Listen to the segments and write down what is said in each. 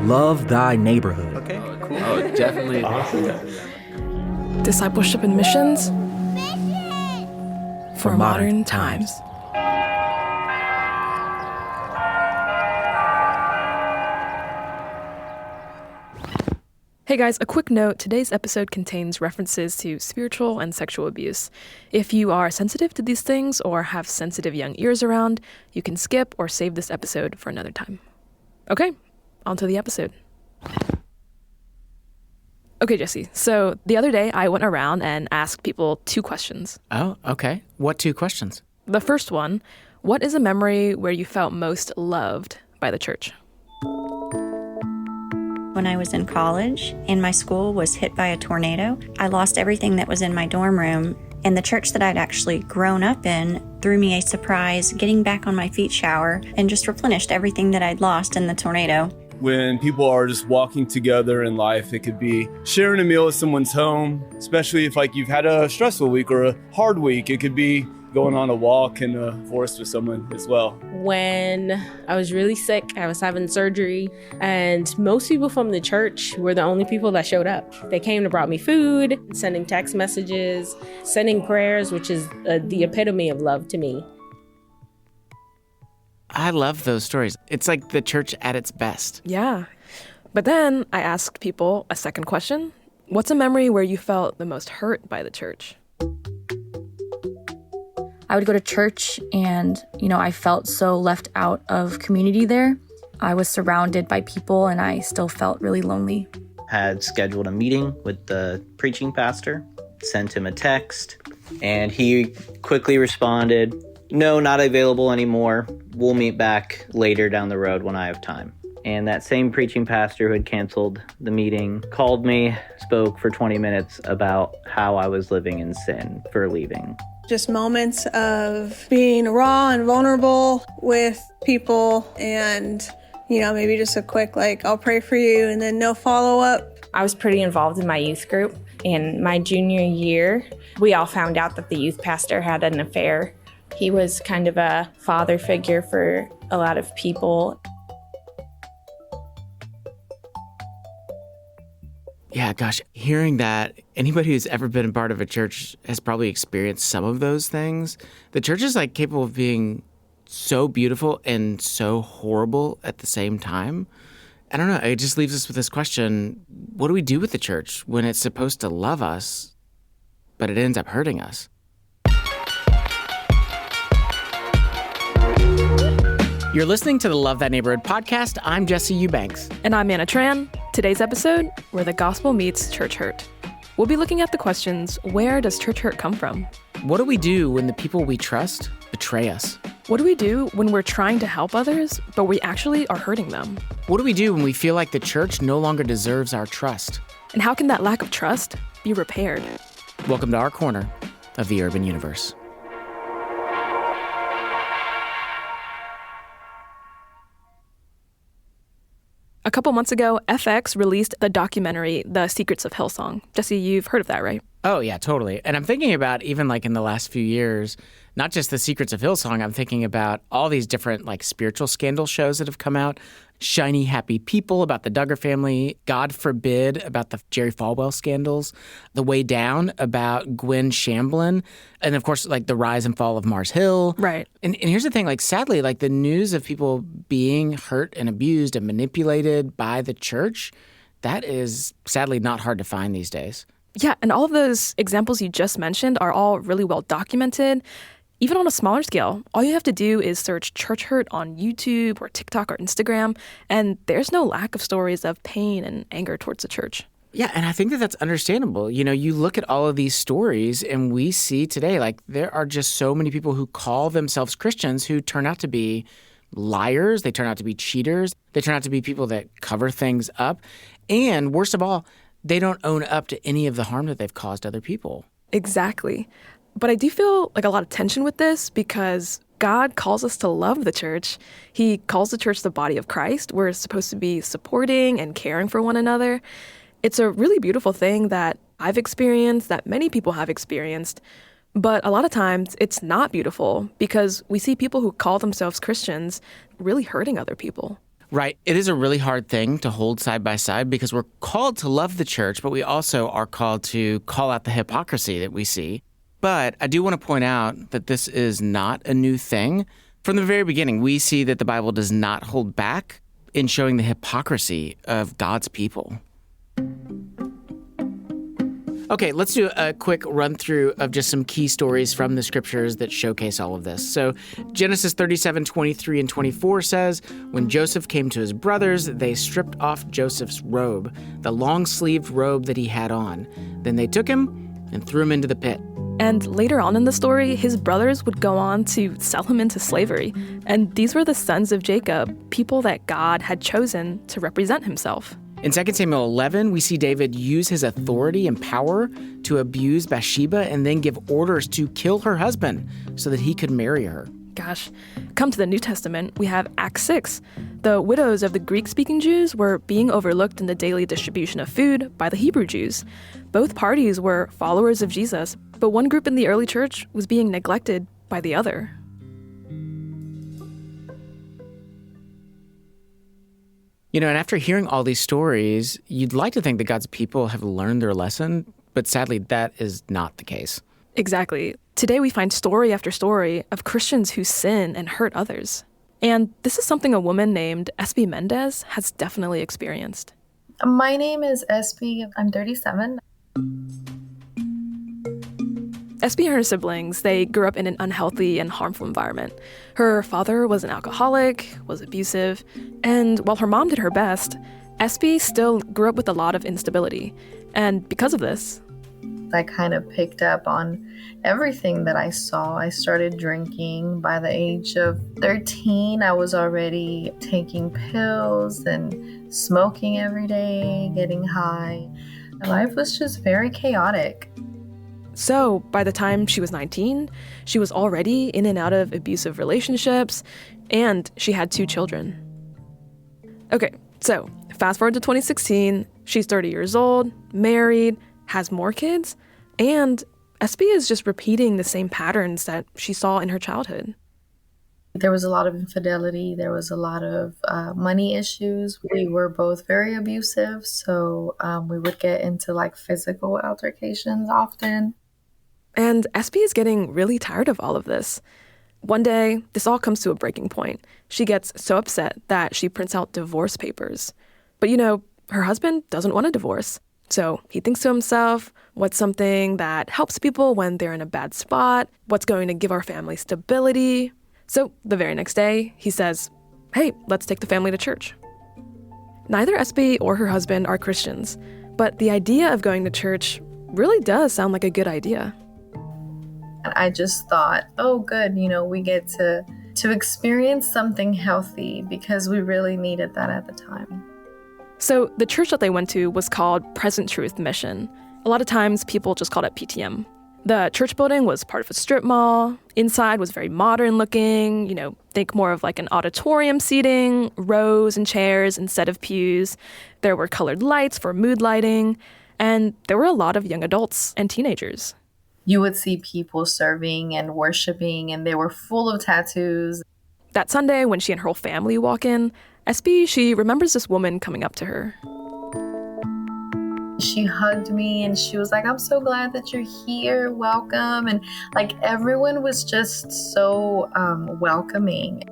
Love Thy Neighborhood. Okay, cool. Oh, definitely. Awesome. Discipleship and Missions for Modern Times. Hey guys, a quick note. Today's episode contains references to spiritual and sexual abuse. If you are sensitive to these things or have sensitive young ears around, you can skip or save this episode for another time. Okay, on to the episode. Okay, Jesse. So the other day I went around and asked people 2 questions. Oh, okay. What 2 questions? The first one, what is a memory where you felt most loved by the church? When I was in college and my school was hit by a tornado, I lost everything that was in my dorm room, and the church that I'd actually grown up in threw me a surprise getting back on my feet shower and just replenished everything that I'd lost in the tornado. When people are just walking together in life, it could be sharing a meal at someone's home, especially if you've had a stressful week or a hard week. It could be going on a walk in the forest with someone as well. When I was really sick, I was having surgery, and most people from the church were the only people that showed up. They came and brought me food, sending text messages, sending prayers, which is the epitome of love to me. I love those stories. It's like the church at its best. Yeah. But then I asked people a second question. What's a memory where you felt the most hurt by the church? I would go to church and, I felt so left out of community there. I was surrounded by people and I still felt really lonely. Had scheduled a meeting with the preaching pastor, sent him a text, and he quickly responded, "No, not available anymore. We'll meet back later down the road when I have time." And that same preaching pastor who had canceled the meeting called me, spoke for 20 minutes about how I was living in sin for leaving. Just moments of being raw and vulnerable with people and, maybe just a quick, I'll pray for you, and then no follow-up. I was pretty involved in my youth group. In my junior year, we all found out that the youth pastor had an affair. He was kind of a father figure for a lot of people. Yeah, gosh, hearing that, anybody who's ever been a part of a church has probably experienced some of those things. The church is capable of being so beautiful and so horrible at the same time. I don't know, it just leaves us with this question, what do we do with the church when it's supposed to love us, but it ends up hurting us? You're listening to the Love Thy Neighborhood podcast. I'm Jesse Eubanks. And I'm Anna Tran. Today's episode, where the gospel meets church hurt. We'll be looking at the questions, where does church hurt come from? What do we do when the people we trust betray us? What do we do when we're trying to help others, but we actually are hurting them? What do we do when we feel like the church no longer deserves our trust? And how can that lack of trust be repaired? Welcome to our corner of the urban universe. A couple months ago, FX released the documentary, The Secrets of Hillsong. Jesse, you've heard of that, right? Oh, yeah, totally. And I'm thinking about even in the last few years, not just The Secrets of Hillsong, I'm thinking about all these different spiritual scandal shows that have come out. Shiny Happy People about the Duggar family, God Forbid about the Jerry Falwell scandals, The Way Down about Gwen Shamblin, and of course, the rise and fall of Mars Hill. Right. And here's the thing, sadly, the news of people being hurt and abused and manipulated by the church, that is sadly not hard to find these days. Yeah, and all of those examples you just mentioned are all really well documented. Even on a smaller scale, all you have to do is search church hurt on YouTube or TikTok or Instagram, and there's no lack of stories of pain and anger towards the church. Yeah, and I think that that's understandable. You look at all of these stories and we see today, there are just so many people who call themselves Christians who turn out to be liars. They turn out to be cheaters. They turn out to be people that cover things up. And worst of all, they don't own up to any of the harm that they've caused other people. Exactly. But I do feel a lot of tension with this because God calls us to love the church. He calls the church the body of Christ. We're supposed to be supporting and caring for one another. It's a really beautiful thing that I've experienced, that many people have experienced. But a lot of times it's not beautiful because we see people who call themselves Christians really hurting other people. Right. It is a really hard thing to hold side by side because we're called to love the church, but we also are called to call out the hypocrisy that we see. But I do want to point out that this is not a new thing. From the very beginning, we see that the Bible does not hold back in showing the hypocrisy of God's people. Okay, let's do a quick run through of just some key stories from the scriptures that showcase all of this. So Genesis 37:23 and 24 says, when Joseph came to his brothers, they stripped off Joseph's robe, the long-sleeved robe that he had on. Then they took him and threw him into the pit. And later on in the story, his brothers would go on to sell him into slavery. And these were the sons of Jacob, people that God had chosen to represent himself. In 2 Samuel 11, we see David use his authority and power to abuse Bathsheba and then give orders to kill her husband so that he could marry her. Gosh, come to the New Testament, we have Acts 6. The widows of the Greek-speaking Jews were being overlooked in the daily distribution of food by the Hebrew Jews. Both parties were followers of Jesus, but one group in the early church was being neglected by the other. You know, and after hearing all these stories, you'd like to think that God's people have learned their lesson, but sadly, that is not the case. Exactly. Today we find story after story of Christians who sin and hurt others. And this is something a woman named Espi Mendez has definitely experienced. My name is Espi. I'm 37. Espi and her siblings, they grew up in an unhealthy and harmful environment. Her father was an alcoholic, was abusive, and while her mom did her best, Espi still grew up with a lot of instability. And because of this, I kind of picked up on everything that I saw. I started drinking. By the age of 13, I was already taking pills and smoking every day, getting high. Life was just very chaotic. So by the time she was 19, she was already in and out of abusive relationships, and she had 2 children. Okay, so fast forward to 2016, she's 30 years old, married, has more kids, and Espi is just repeating the same patterns that she saw in her childhood. There was a lot of infidelity. There was a lot of money issues. We were both very abusive, so we would get into like physical altercations often. And Espi is getting really tired of all of this. One day, this all comes to a breaking point. She gets so upset that she prints out divorce papers. But you know, her husband doesn't want a divorce. So he thinks to himself, what's something that helps people when they're in a bad spot? What's going to give our family stability? So the very next day, he says, hey, let's take the family to church. Neither Espi or her husband are Christians, but the idea of going to church really does sound like a good idea. I just thought, oh, good, we get to experience something healthy because we really needed that at the time. So the church that they went to was called Present Truth Mission. A lot of times people just called it PTM. The church building was part of a strip mall. Inside was very modern looking, think more of like an auditorium seating, rows and chairs instead of pews. There were colored lights for mood lighting, and there were a lot of young adults and teenagers. You would see people serving and worshiping, and they were full of tattoos. That Sunday, when she and her whole family walk in, Espi, she remembers this woman coming up to her. She hugged me and she was like, I'm so glad that you're here. Welcome. And like everyone was just so welcoming.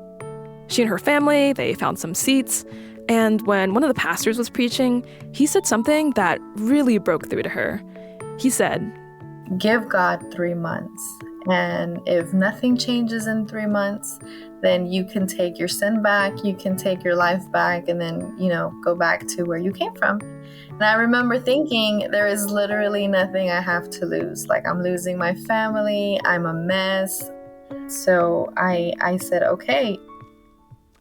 She and her family, they found some seats. And when one of the pastors was preaching, he said something that really broke through to her. He said, give God 3 months. And if nothing changes in 3 months, then you can take your sin back, you can take your life back, and then, go back to where you came from. And I remember thinking, there is literally nothing I have to lose. Like, I'm losing my family, I'm a mess. So I said, okay.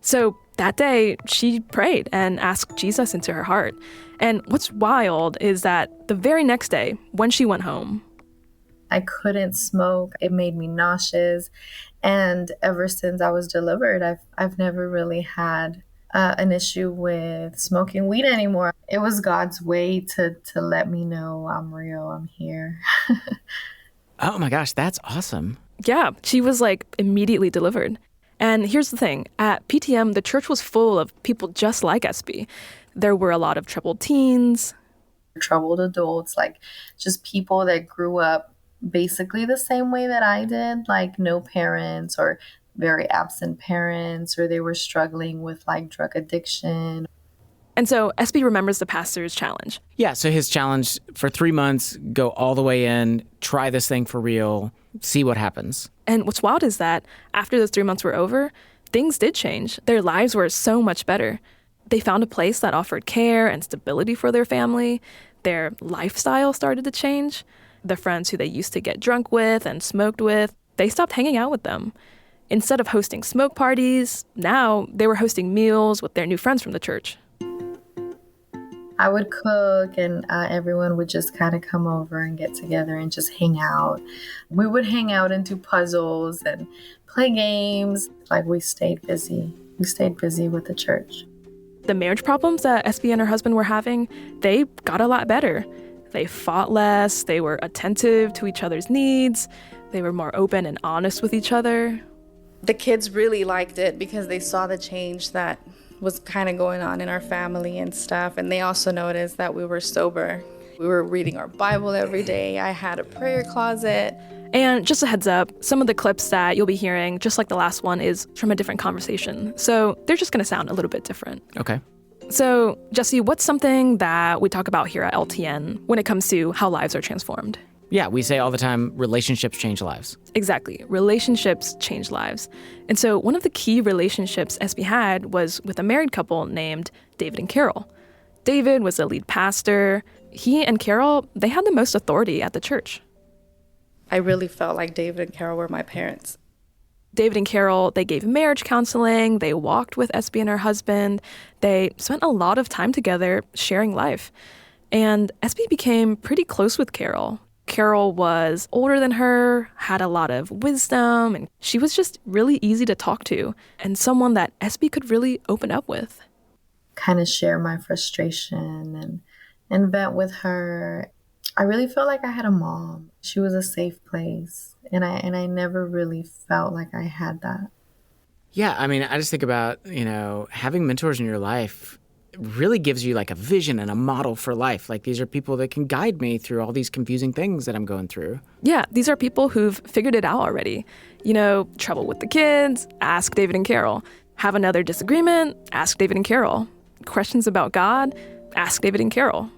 So that day, she prayed and asked Jesus into her heart. And what's wild is that the very next day, when she went home, I couldn't smoke. It made me nauseous. And ever since I was delivered, I've never really had an issue with smoking weed anymore. It was God's way to let me know I'm real, I'm here. Oh my gosh, that's awesome. Yeah, she was like immediately delivered. And here's the thing. At PTM, the church was full of people just like SB. There were a lot of troubled teens, troubled adults, like just people that grew up basically the same way that I did, like no parents or very absent parents, or they were struggling with like drug addiction. And so SB remembers the pastor's challenge. Yeah, so his challenge for 3 months, go all the way in, try this thing for real, see what happens. And what's wild is that after those 3 months were over, things did change. Their lives were so much better. They found a place that offered care and stability for their family. Their lifestyle started to change. The friends who they used to get drunk with and smoked with, they stopped hanging out with them. Instead of hosting smoke parties, now they were hosting meals with their new friends from the church. I would cook and everyone would just kind of come over and get together and just hang out. We would hang out and do puzzles and play games. Like we stayed busy. We stayed busy with the church. The marriage problems that SB and her husband were having, they got a lot better. They fought less, they were attentive to each other's needs, they were more open and honest with each other. The kids really liked it because they saw the change that was kind of going on in our family and stuff. And they also noticed that we were sober. We were reading our Bible every day. I had a prayer closet. And just a heads up, some of the clips that you'll be hearing, just like the last one, is from a different conversation. So they're just going to sound a little bit different. Okay. So, Jesse, what's something that we talk about here at LTN when it comes to how lives are transformed? Yeah, we say all the time, relationships change lives. Exactly. Relationships change lives. And so one of the key relationships SB had was with a married couple named David and Carol. David was the lead pastor. He and Carol, they had the most authority at the church. I really felt like David and Carol were my parents. David and Carol, they gave marriage counseling. They walked with SB and her husband. They spent a lot of time together sharing life. And SB became pretty close with Carol. Carol was older than her, had a lot of wisdom, and she was just really easy to talk to and someone that SB could really open up with. Kind of share my frustration and vent with her. I really felt like I had a mom. She was a safe place, and I never really felt like I had that. Yeah, I mean, I just think about, having mentors in your life really gives you like a vision and a model for life. Like these are people that can guide me through all these confusing things that I'm going through. Yeah, these are people who've figured it out already. Trouble with the kids, ask David and Carol. Have another disagreement, ask David and Carol. Questions about God, ask David and Carol.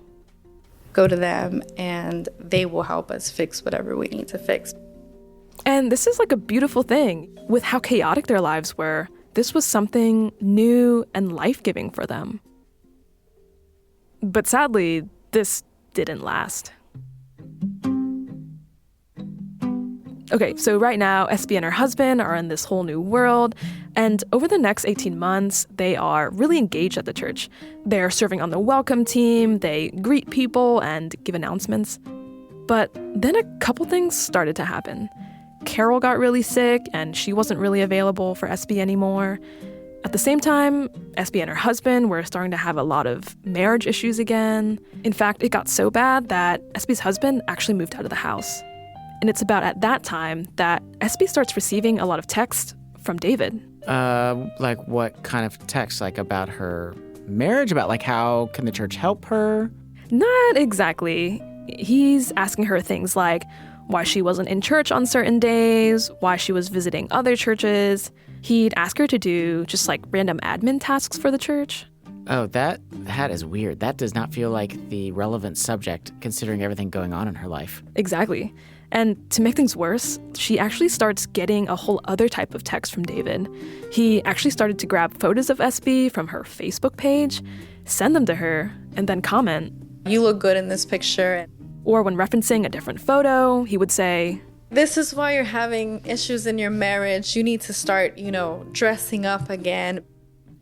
Go to them and they will help us fix whatever we need to fix. And this is like a beautiful thing. With how chaotic their lives were, this was something new and life-giving for them. But sadly, this didn't last. Okay, so right now, SB and her husband are in this whole new world, and over the next 18 months, they are really engaged at the church. They're serving on the welcome team, they greet people and give announcements. But then a couple things started to happen. Carol got really sick, and she wasn't really available for SB anymore. At the same time, SB and her husband were starting to have a lot of marriage issues again. In fact, it got so bad that SB's husband actually moved out of the house. And it's about at that time that SB starts receiving a lot of texts from David. Like what kind of text? Like about her marriage? About like how can the church help her? Not exactly. He's asking her things like why she wasn't in church on certain days, why she was visiting other churches. He'd ask her to do just like random admin tasks for the church. Oh, that is weird. That does not feel like the relevant subject considering everything going on in her life. Exactly. And to make things worse, she actually starts getting a whole other type of text from David. He actually started to grab photos of SB from her Facebook page, send them to her, and then comment, "You look good in this picture." Or when referencing a different photo, he would say, "This is why you're having issues in your marriage. You need to start, dressing up again."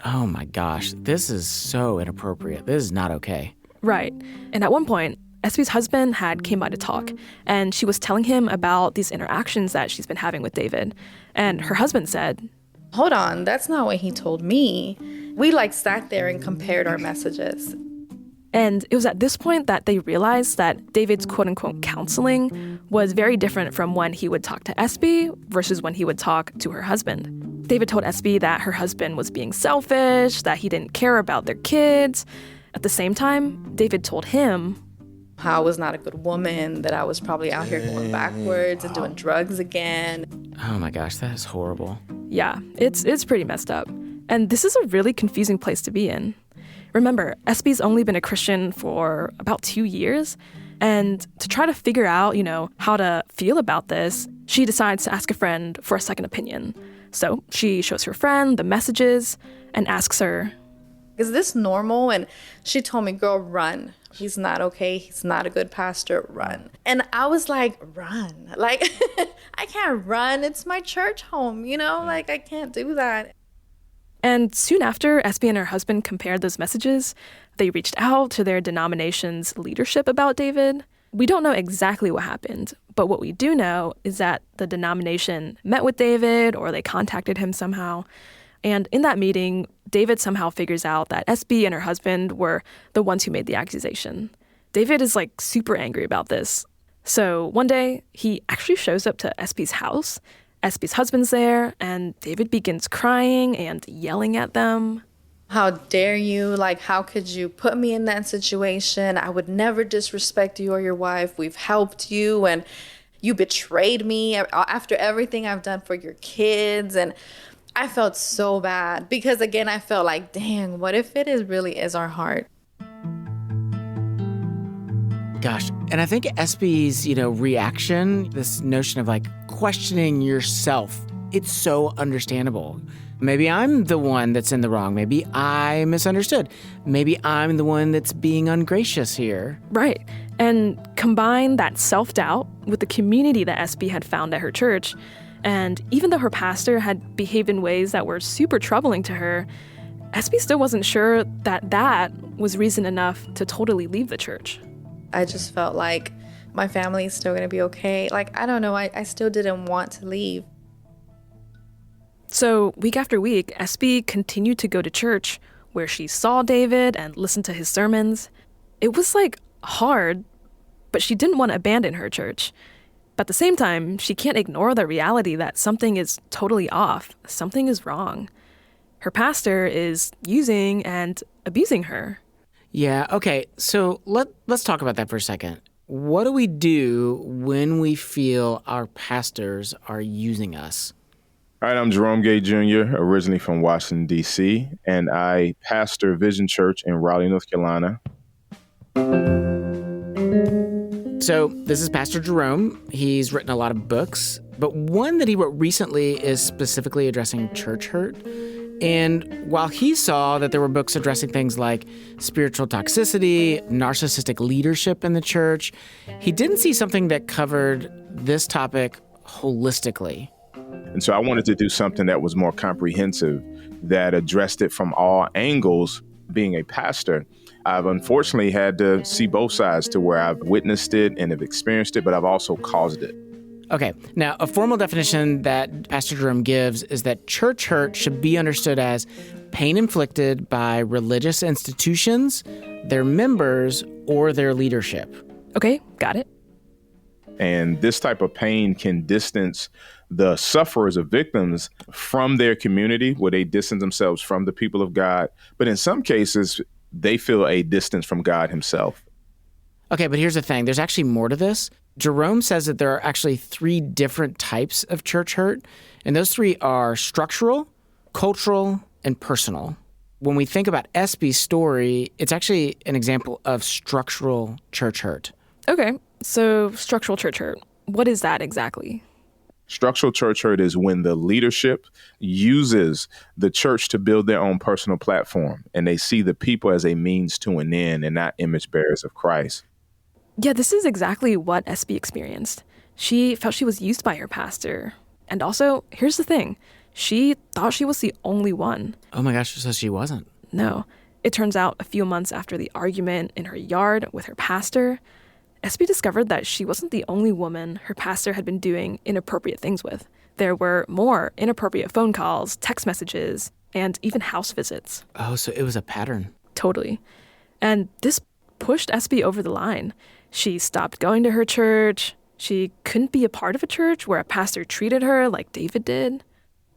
Oh my gosh, this is so inappropriate. This is not okay. Right. And at one point, SB's husband came by to talk, and she was telling him about these interactions that she's been having with David. And her husband said, "Hold on, that's not what he told me." We sat there and compared our messages. And it was at this point that they realized that David's quote-unquote counseling was very different from when he would talk to SB versus when he would talk to her husband. David told SB that her husband was being selfish, that he didn't care about their kids. At the same time, David told him how I was not a good woman, that I was probably out here going backwards and doing drugs again. Oh my gosh, that is horrible. Yeah, it's pretty messed up. And this is a really confusing place to be in. Remember, SB's only been a Christian for about 2 years. And to try to figure out, how to feel about this, she decides to ask a friend for a second opinion. So she shows her friend the messages and asks her, "Is this normal?" And she told me, "Girl, run. He's not okay. He's not a good pastor. Run." And I was like, run? Like, I can't run. It's my church home, Like, I can't do that. And soon after SB and her husband compared those messages, they reached out to their denomination's leadership about David. We don't know exactly what happened, but what we do know is that the denomination met with David or they contacted him somehow. And in that meeting, David somehow figures out that SB and her husband were the ones who made the accusation. David is super angry about this. So one day, he actually shows up to SB's house. SB's husband's there, and David begins crying and yelling at them. "How dare you? How could you put me in that situation? I would never disrespect you or your wife. We've helped you, and you betrayed me after everything I've done for your kids." And I felt so bad because, again, I felt like, dang, what if it really is our heart? Gosh, and I think SB's, reaction, this notion of questioning yourself, it's so understandable. Maybe I'm the one that's in the wrong. Maybe I misunderstood. Maybe I'm the one that's being ungracious here. Right. And combine that self-doubt with the community that SB had found at her church. And even though her pastor had behaved in ways that were super troubling to her, SB still wasn't sure that was reason enough to totally leave the church. I just felt like my family is still going to be okay. I don't know. I still didn't want to leave. So week after week, SB continued to go to church where she saw David and listened to his sermons. It was hard, but she didn't want to abandon her church. But at the same time, she can't ignore the reality that something is totally off. Something is wrong. Her pastor is using and abusing her. Yeah, okay. So let's talk about that for a second. What do we do when we feel our pastors are using us? All right, I'm Jerome Gay Jr., originally from Washington, D.C., and I pastor Vision Church in Raleigh, North Carolina. So this is Pastor Jerome. He's written a lot of books, but one that he wrote recently is specifically addressing church hurt. And while he saw that there were books addressing things like spiritual toxicity, narcissistic leadership in the church, he didn't see something that covered this topic holistically. And so I wanted to do something that was more comprehensive, that addressed it from all angles. Being a pastor, I've unfortunately had to see both sides, to where I've witnessed it and have experienced it, but I've also caused it. Okay, now a formal definition that Pastor Jerome gives is that church hurt should be understood as pain inflicted by religious institutions, their members, or their leadership. Okay, got it. And this type of pain can distance the sufferers or victims from their community, where they distance themselves from the people of God. But in some cases, they feel a distance from God himself. Okay, but here's the thing. There's actually more to this. Jerome says that there are actually 3 different types of church hurt, and those 3 are structural, cultural, and personal. When we think about SB's story, it's actually an example of structural church hurt. Okay, so structural church hurt. What is that exactly? Structural church hurt is when the leadership uses the church to build their own personal platform, and they see the people as a means to an end and not image bearers of Christ. Yeah, this is exactly what SB experienced. She felt she was used by her pastor. And also, here's the thing. She thought she was the only one. Oh my gosh, so she wasn't. No. It turns out a few months after the argument in her yard with her pastor, SB discovered that she wasn't the only woman her pastor had been doing inappropriate things with. There were more inappropriate phone calls, text messages, and even house visits. Oh, so it was a pattern. Totally. And this pushed SB over the line. She stopped going to her church. She couldn't be a part of a church where a pastor treated her like David did.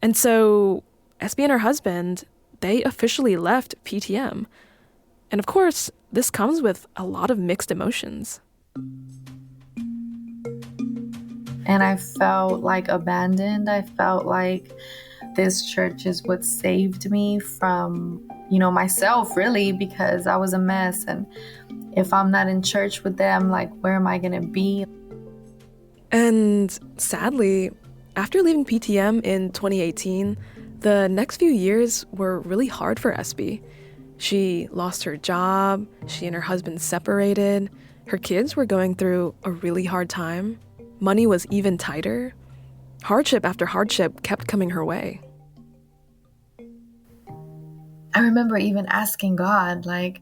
And so SB and her husband, they officially left PTM. And of course, this comes with a lot of mixed emotions. And I felt like abandoned. I felt like this church is what saved me from, myself, really, because I was a mess. And if I'm not in church with them, like, where am I going to be? And sadly, after leaving PTM in 2018, the next few years were really hard for SB. She lost her job, she and her husband separated, her kids were going through a really hard time, money was even tighter, hardship after hardship kept coming her way. I remember even asking God, like,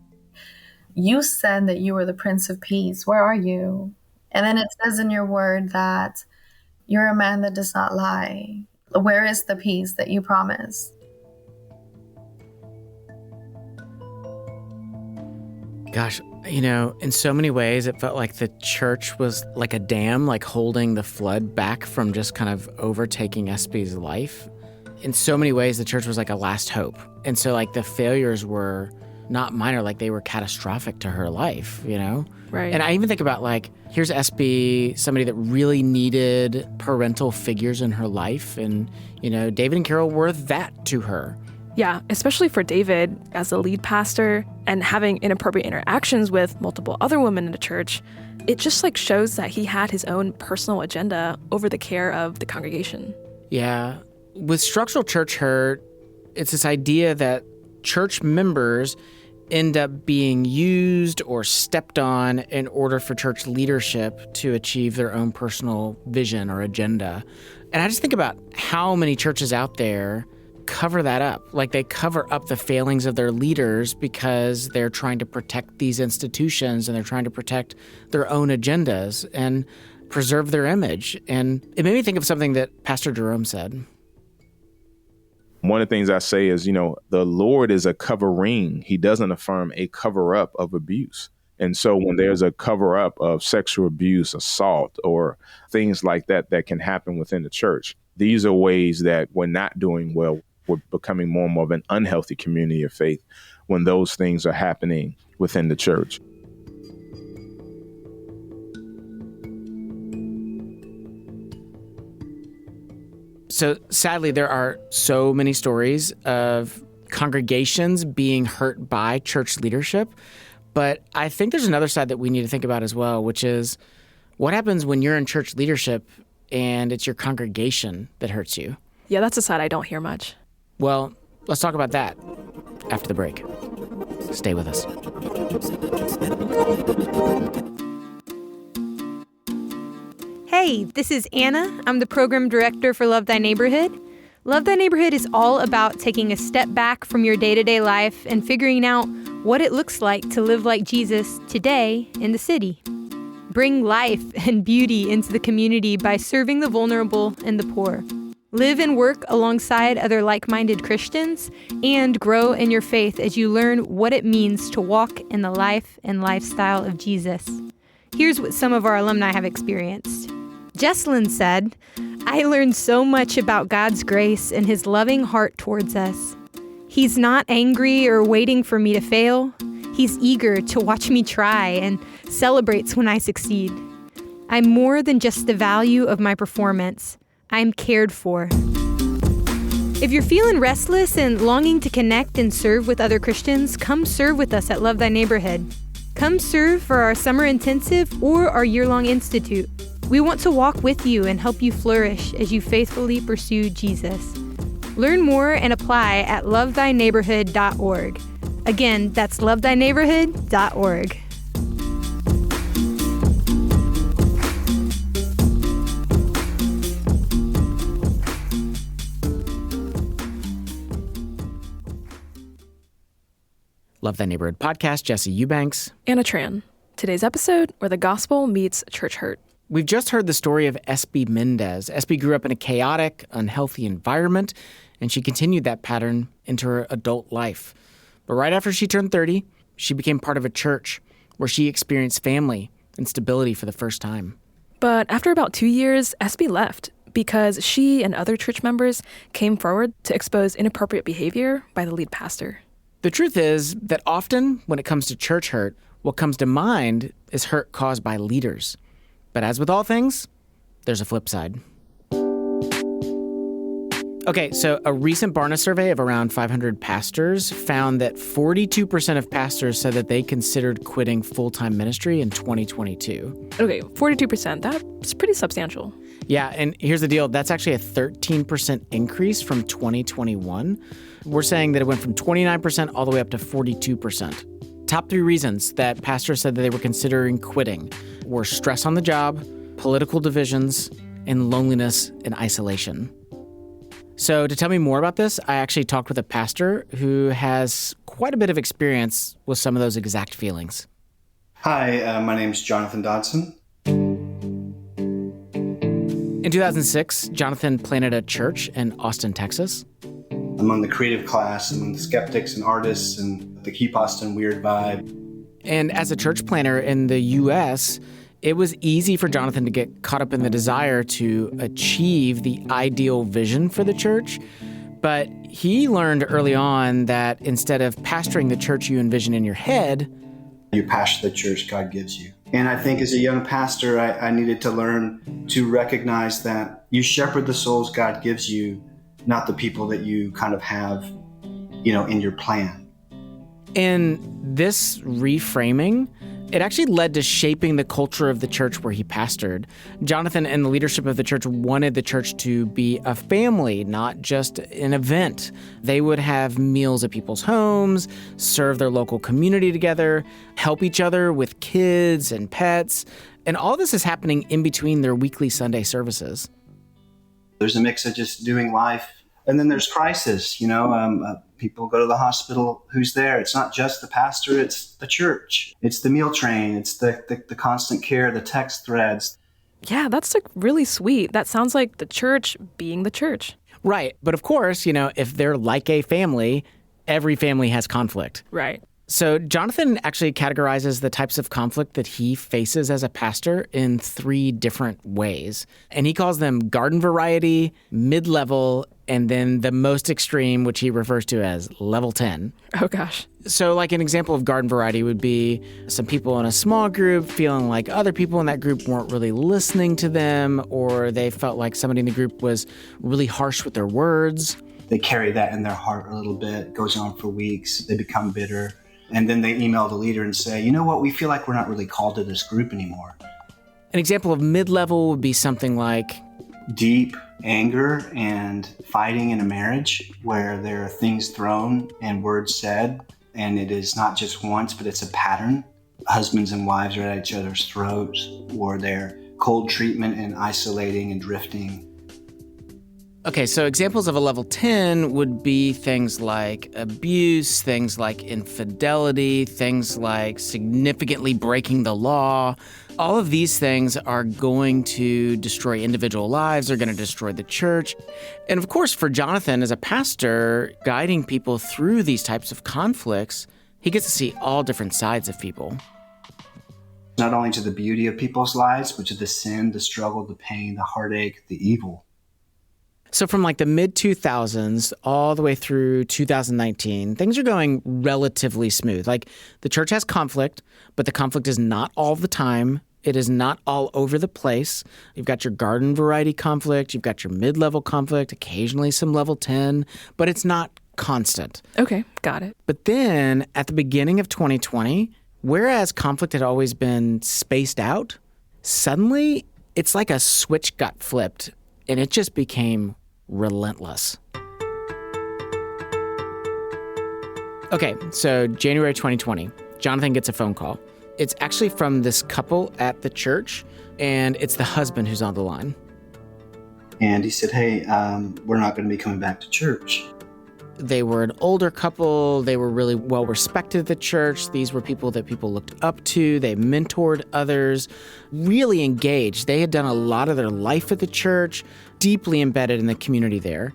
you said that you were the Prince of Peace, where are you? And then it says in your word that you're a man that does not lie. Where is the peace that you promised? Gosh, in so many ways, it felt like the church was like a dam, like holding the flood back from just kind of overtaking SB's life. In so many ways, the church was like a last hope. And so like the failures were not minor, like they were catastrophic to her life, Right. And I even think about like, here's SB, somebody that really needed parental figures in her life. And, David and Carol were that to her. Yeah, especially for David as the lead pastor and having inappropriate interactions with multiple other women in the church, it just like shows that he had his own personal agenda over the care of the congregation. Yeah. With structural church hurt, it's this idea that church members end up being used or stepped on in order for church leadership to achieve their own personal vision or agenda. And I just think about how many churches out there cover that up. Like they cover up the failings of their leaders because they're trying to protect these institutions and they're trying to protect their own agendas and preserve their image. And it made me think of something that Pastor Jerome said. One of the things I say is, the Lord is a covering. He doesn't affirm a cover up of abuse. And so when there's a cover up of sexual abuse, assault, or things like that that can happen within the church, these are ways that we're not doing well. We're becoming more and more of an unhealthy community of faith when those things are happening within the church. So sadly, there are so many stories of congregations being hurt by church leadership. But I think there's another side that we need to think about as well, which is what happens when you're in church leadership and it's your congregation that hurts you? Yeah, that's a side I don't hear much. Well, let's talk about that after the break. Stay with us. Hey, this is Anna. I'm the program director for Love Thy Neighborhood. Love Thy Neighborhood is all about taking a step back from your day-to-day life and figuring out what it looks like to live like Jesus today in the city. Bring life and beauty into the community by serving the vulnerable and the poor. Live and work alongside other like-minded Christians and grow in your faith as you learn what it means to walk in the life and lifestyle of Jesus. Here's what some of our alumni have experienced. Jesslyn said, "I learned so much about God's grace and his loving heart towards us. He's not angry or waiting for me to fail. He's eager to watch me try and celebrates when I succeed. I'm more than just the value of my performance. I'm cared for." If you're feeling restless and longing to connect and serve with other Christians, come serve with us at Love Thy Neighborhood. Come serve for our summer intensive or our year-long institute. We want to walk with you and help you flourish as you faithfully pursue Jesus. Learn more and apply at lovethyneighborhood.org. Again, that's lovethyneighborhood.org. Love Thy Neighborhood podcast, Jesse Eubanks. Anna Tran. Today's episode, where the gospel meets church hurt. We've just heard the story of SB Mendez. SB grew up in a chaotic, unhealthy environment, and she continued that pattern into her adult life. But right after she turned 30, she became part of a church where she experienced family and stability for the first time. But after about 2 years, SB left because she and other church members came forward to expose inappropriate behavior by the lead pastor. The truth is that often when it comes to church hurt, what comes to mind is hurt caused by leaders. But as with all things, there's a flip side. Okay, so a recent Barna survey of around 500 pastors found that 42% of pastors said that they considered quitting full-time ministry in 2022. Okay, 42%, that's pretty substantial. Yeah, and here's the deal. That's actually a 13% increase from 2021. We're saying that it went from 29% all the way up to 42%. Top 3 reasons that pastors said that they were considering quitting were stress on the job, political divisions, and loneliness and isolation. So to tell me more about this, I actually talked with a pastor who has quite a bit of experience with some of those exact feelings. Hi, my name's Jonathan Dodson. In 2006, Jonathan planted a church in Austin, Texas. Among the creative class, among the skeptics and artists and the Keep Austin Weird vibe. And as a church planter in the U.S., it was easy for Jonathan to get caught up in the desire to achieve the ideal vision for the church. But he learned early on that instead of pastoring the church you envision in your head, you pastor the church God gives you. And I think as a young pastor, I needed to learn to recognize that you shepherd the souls God gives you, not the people that you kind of have, in your plan. In this reframing, it actually led to shaping the culture of the church where he pastored. Jonathan and the leadership of the church wanted the church to be a family, not just an event. They would have meals at people's homes, serve their local community together, help each other with kids and pets. And all this is happening in between their weekly Sunday services. There's a mix of just doing life. And then there's crisis, people go to the hospital. Who's there? It's not just the pastor, it's the church. It's the meal train. It's the constant care, the text threads. Yeah, that's really sweet. That sounds like the church being the church. Right. But of course, if they're like a family, every family has conflict. Right. So Jonathan actually categorizes the types of conflict that he faces as a pastor in 3 different ways. And he calls them garden variety, mid-level, and then the most extreme, which he refers to as level 10. Oh, gosh. So like an example of garden variety would be some people in a small group feeling like other people in that group weren't really listening to them, or they felt like somebody in the group was really harsh with their words. They carry that in their heart a little bit, goes on for weeks, they become bitter. And then they email the leader and say, you know what, we feel like we're not really called to this group anymore. An example of mid-level would be something like deep anger and fighting in a marriage where there are things thrown and words said, and it is not just once, but it's a pattern. Husbands and wives are at each other's throats, or they're cold treatment and isolating and drifting. Okay, so examples of a level 10 would be things like abuse, things like infidelity, things like significantly breaking the law. All of these things are going to destroy individual lives, they're going to destroy the church. And of course, for Jonathan as a pastor, guiding people through these types of conflicts, he gets to see all different sides of people. Not only to the beauty of people's lives, but to the sin, the struggle, the pain, the heartache, the evil. So from like the mid-2000s all the way through 2019, things are going relatively smooth. Like the church has conflict, but the conflict is not all the time. It is not all over the place. You've got your garden variety conflict. You've got your mid-level conflict, occasionally some level 10, but it's not constant. Okay, got it. But then at the beginning of 2020, whereas conflict had always been spaced out, suddenly it's like a switch got flipped and it just became relentless. Okay, so January 2020, Jonathan gets a phone call. It's actually from this couple at the church, and it's the husband who's on the line. And he said, hey, we're not going to be coming back to church. They were an older couple. They were really well respected at the church. These were people that people looked up to. They mentored others, really engaged. They had done a lot of their life at the church, deeply embedded in the community there.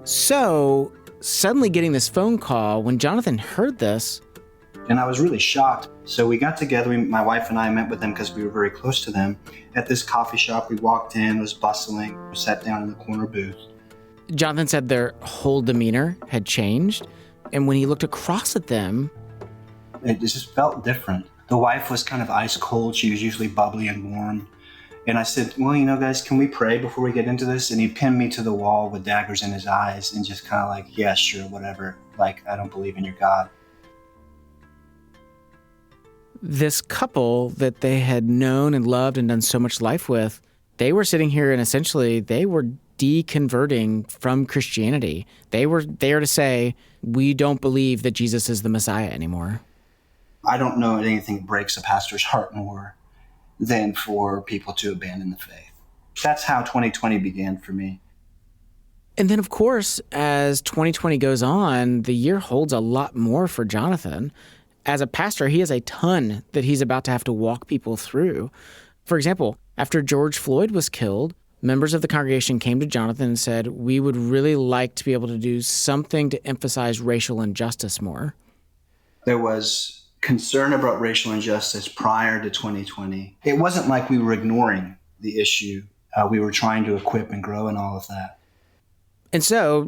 So suddenly getting this phone call, when Jonathan heard this, And I was really shocked. So we got together, my wife and I met with them because we were very close to them. At this coffee shop, we walked in, it was bustling, we sat down in the corner booth. Jonathan said their whole demeanor had changed. And when he looked across at them, it just felt different. The wife was kind of ice cold. She was usually bubbly and warm. And I said, well, guys, can we pray before we get into this? And he pinned me to the wall with daggers in his eyes and just kind of like, yeah, sure, whatever. Like, I don't believe in your God. This couple that they had known and loved and done so much life with, they were sitting here and essentially they were deconverting from Christianity. They were there to say, we don't believe that Jesus is the Messiah anymore. I don't know anything breaks a pastor's heart more than for people to abandon the faith. That's how 2020 began for me. And then, of course, as 2020 goes on, the year holds a lot more for Jonathan. As a pastor, he has a ton that he's about to have to walk people through. For example, after George Floyd was killed, members of the congregation came to Jonathan and said, we would really like to be able to do something to emphasize racial injustice more. There was concern about racial injustice prior to 2020. It wasn't like we were ignoring the issue. We were trying to equip and grow in all of that. And so,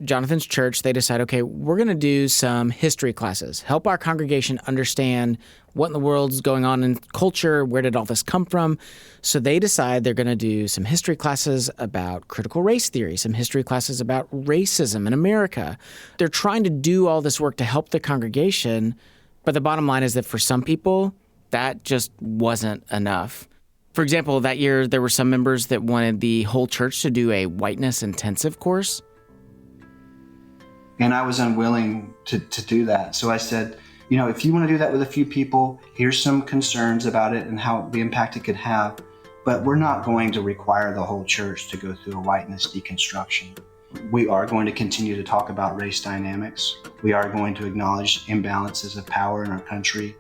Jonathan's church, they decide, okay, we're going to do some history classes, help our congregation understand what in the world's going on in culture, where did all this come from? So they decide they're going to do some history classes about critical race theory, some history classes about racism in America. They're trying to do all this work to help the congregation, but the bottom line is that for some people, that just wasn't enough. For example, that year, there were some members that wanted the whole church to do a whiteness intensive course. And I was unwilling to do that. So I said, if you want to do that with a few people, here's some concerns about it and how the impact it could have. But we're not going to require the whole church to go through a whiteness deconstruction. We are going to continue to talk about race dynamics. We are going to acknowledge imbalances of power in our country.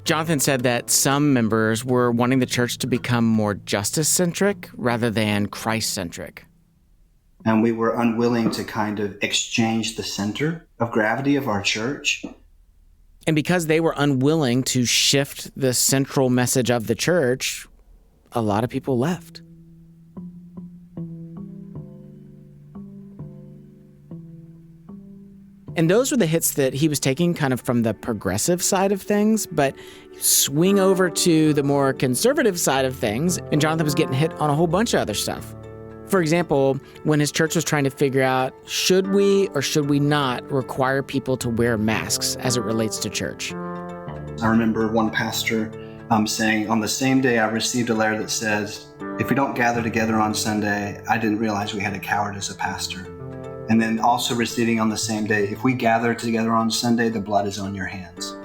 Jonathan said that some members were wanting the church to become more justice-centric rather than Christ-centric. And we were unwilling to kind of exchange the center of gravity of our church. And because they were unwilling to shift the central message of the church, a lot of people left. And those were the hits that he was taking kind of from the progressive side of things, but swing over to the more conservative side of things, and Jonathan was getting hit on a whole bunch of other stuff. For example, when his church was trying to figure out, should we or should we not require people to wear masks as it relates to church? I remember one pastor saying, on the same day I received a letter that says, if we don't gather together on Sunday, I didn't realize we had a coward as a pastor. And then also receiving on the same day, if we gather together on Sunday, the blood is on your hands.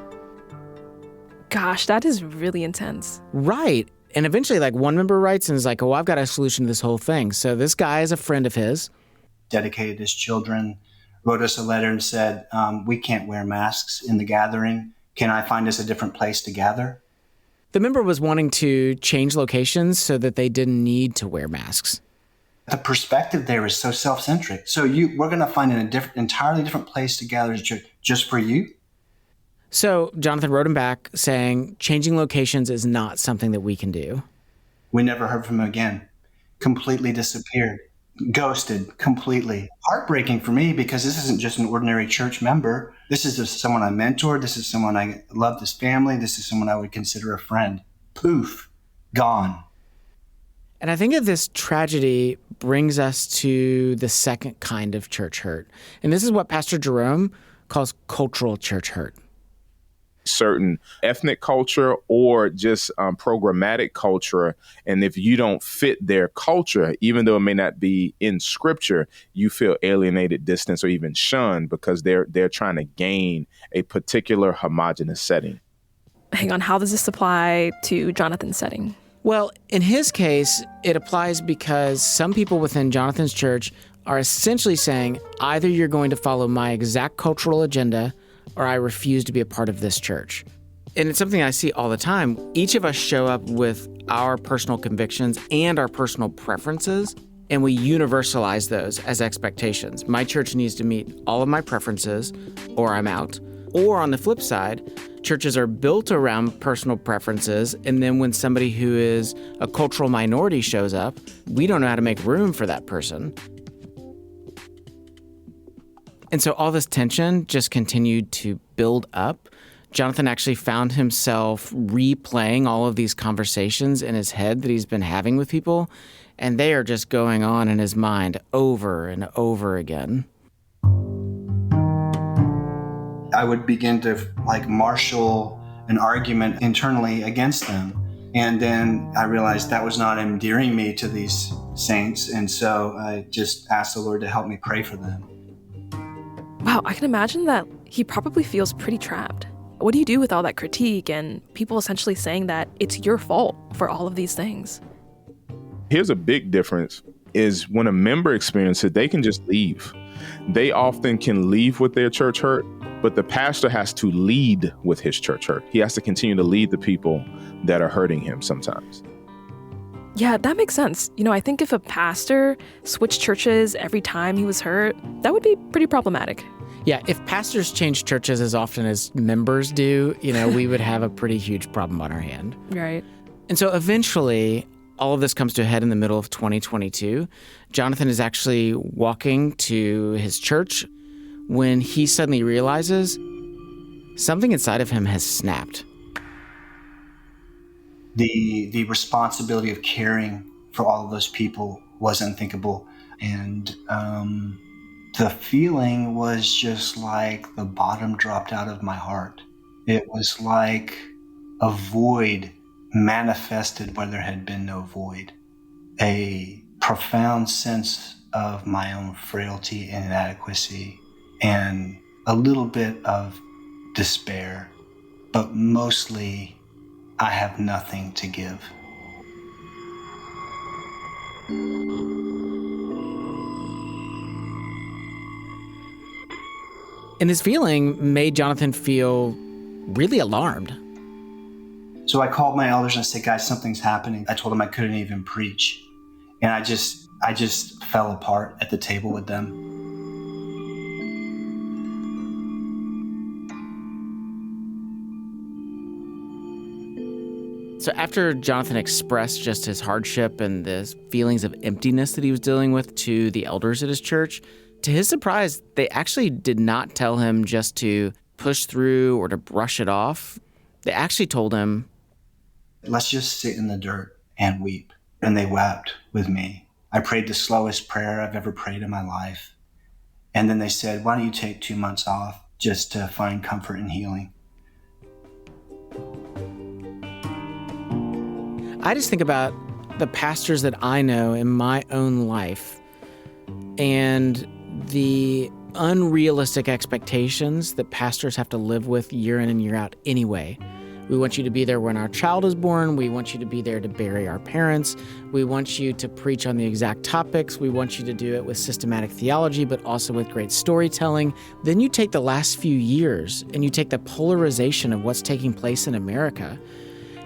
Gosh, that is really intense. Right. And eventually, one member writes and is like, oh, I've got a solution to this whole thing. So this guy is a friend of his. Dedicated his children, wrote us a letter and said, we can't wear masks in the gathering. Can I find us a different place to gather? The member was wanting to change locations so that they didn't need to wear masks. The perspective there is so self-centric. So we're going to find an entirely different place to gather just for you? So Jonathan wrote him back saying, changing locations is not something that we can do. We never heard from him again. Completely disappeared. Ghosted completely. Heartbreaking for me because this isn't just an ordinary church member. This is just someone I mentored. This is someone I loved his family. This is someone I would consider a friend. Poof. Gone. And I think that this tragedy brings us to the second kind of church hurt. And this is what Pastor Jerome calls cultural church hurt. Certain ethnic culture or just programmatic culture. And if you don't fit their culture, even though it may not be in scripture, you feel alienated, distanced, or even shunned because they're trying to gain a particular homogenous setting. Hang on, how does this apply to Jonathan's setting? Well, in his case, it applies because some people within Jonathan's church are essentially saying, either you're going to follow my exact cultural agenda or I refuse to be a part of this church. And it's something I see all the time. Each of us show up with our personal convictions and our personal preferences, and we universalize those as expectations. My church needs to meet all of my preferences or I'm out. Or on the flip side, churches are built around personal preferences, and then when somebody who is a cultural minority shows up, we don't know how to make room for that person. And so all this tension just continued to build up. Jonathan actually found himself replaying all of these conversations in his head that he's been having with people, and they are just going on in his mind over and over again. I would begin to marshal an argument internally against them. And then I realized that was not endearing me to these saints. And so I just asked the Lord to help me pray for them. Wow, I can imagine that he probably feels pretty trapped. What do you do with all that critique and people essentially saying that it's your fault for all of these things? Here's a big difference is when a member experiences it, they can just leave. They often can leave with their church hurt, but the pastor has to lead with his church hurt. He has to continue to lead the people that are hurting him sometimes. Yeah, that makes sense. I think if a pastor switched churches every time he was hurt, that would be pretty problematic. Yeah, if pastors change churches as often as members do, we would have a pretty huge problem on our hand. Right. And so eventually, all of this comes to a head in the middle of 2022. Jonathan is actually walking to his church when he suddenly realizes something inside of him has snapped. The responsibility of caring for all of those people was unthinkable. And the feeling was just like the bottom dropped out of my heart. It was like a void manifested where there had been no void. A profound sense of my own frailty and inadequacy, and a little bit of despair, but mostly I have nothing to give. And this feeling made Jonathan feel really alarmed. So I called my elders and I said, guys, something's happening. I told them I couldn't even preach. And I just fell apart at the table with them. So after Jonathan expressed just his hardship and the feelings of emptiness that he was dealing with to the elders at his church, to his surprise, they actually did not tell him just to push through or to brush it off. They actually told him, let's just sit in the dirt and weep. And they wept with me. I prayed the slowest prayer I've ever prayed in my life. And then they said, why don't you take 2 months off just to find comfort and healing? I just think about the pastors that I know in my own life and the unrealistic expectations that pastors have to live with year in and year out anyway. We want you to be there when our child is born. We want you to be there to bury our parents. We want you to preach on the exact topics. We want you to do it with systematic theology, but also with great storytelling. Then you take the last few years and you take the polarization of what's taking place in America.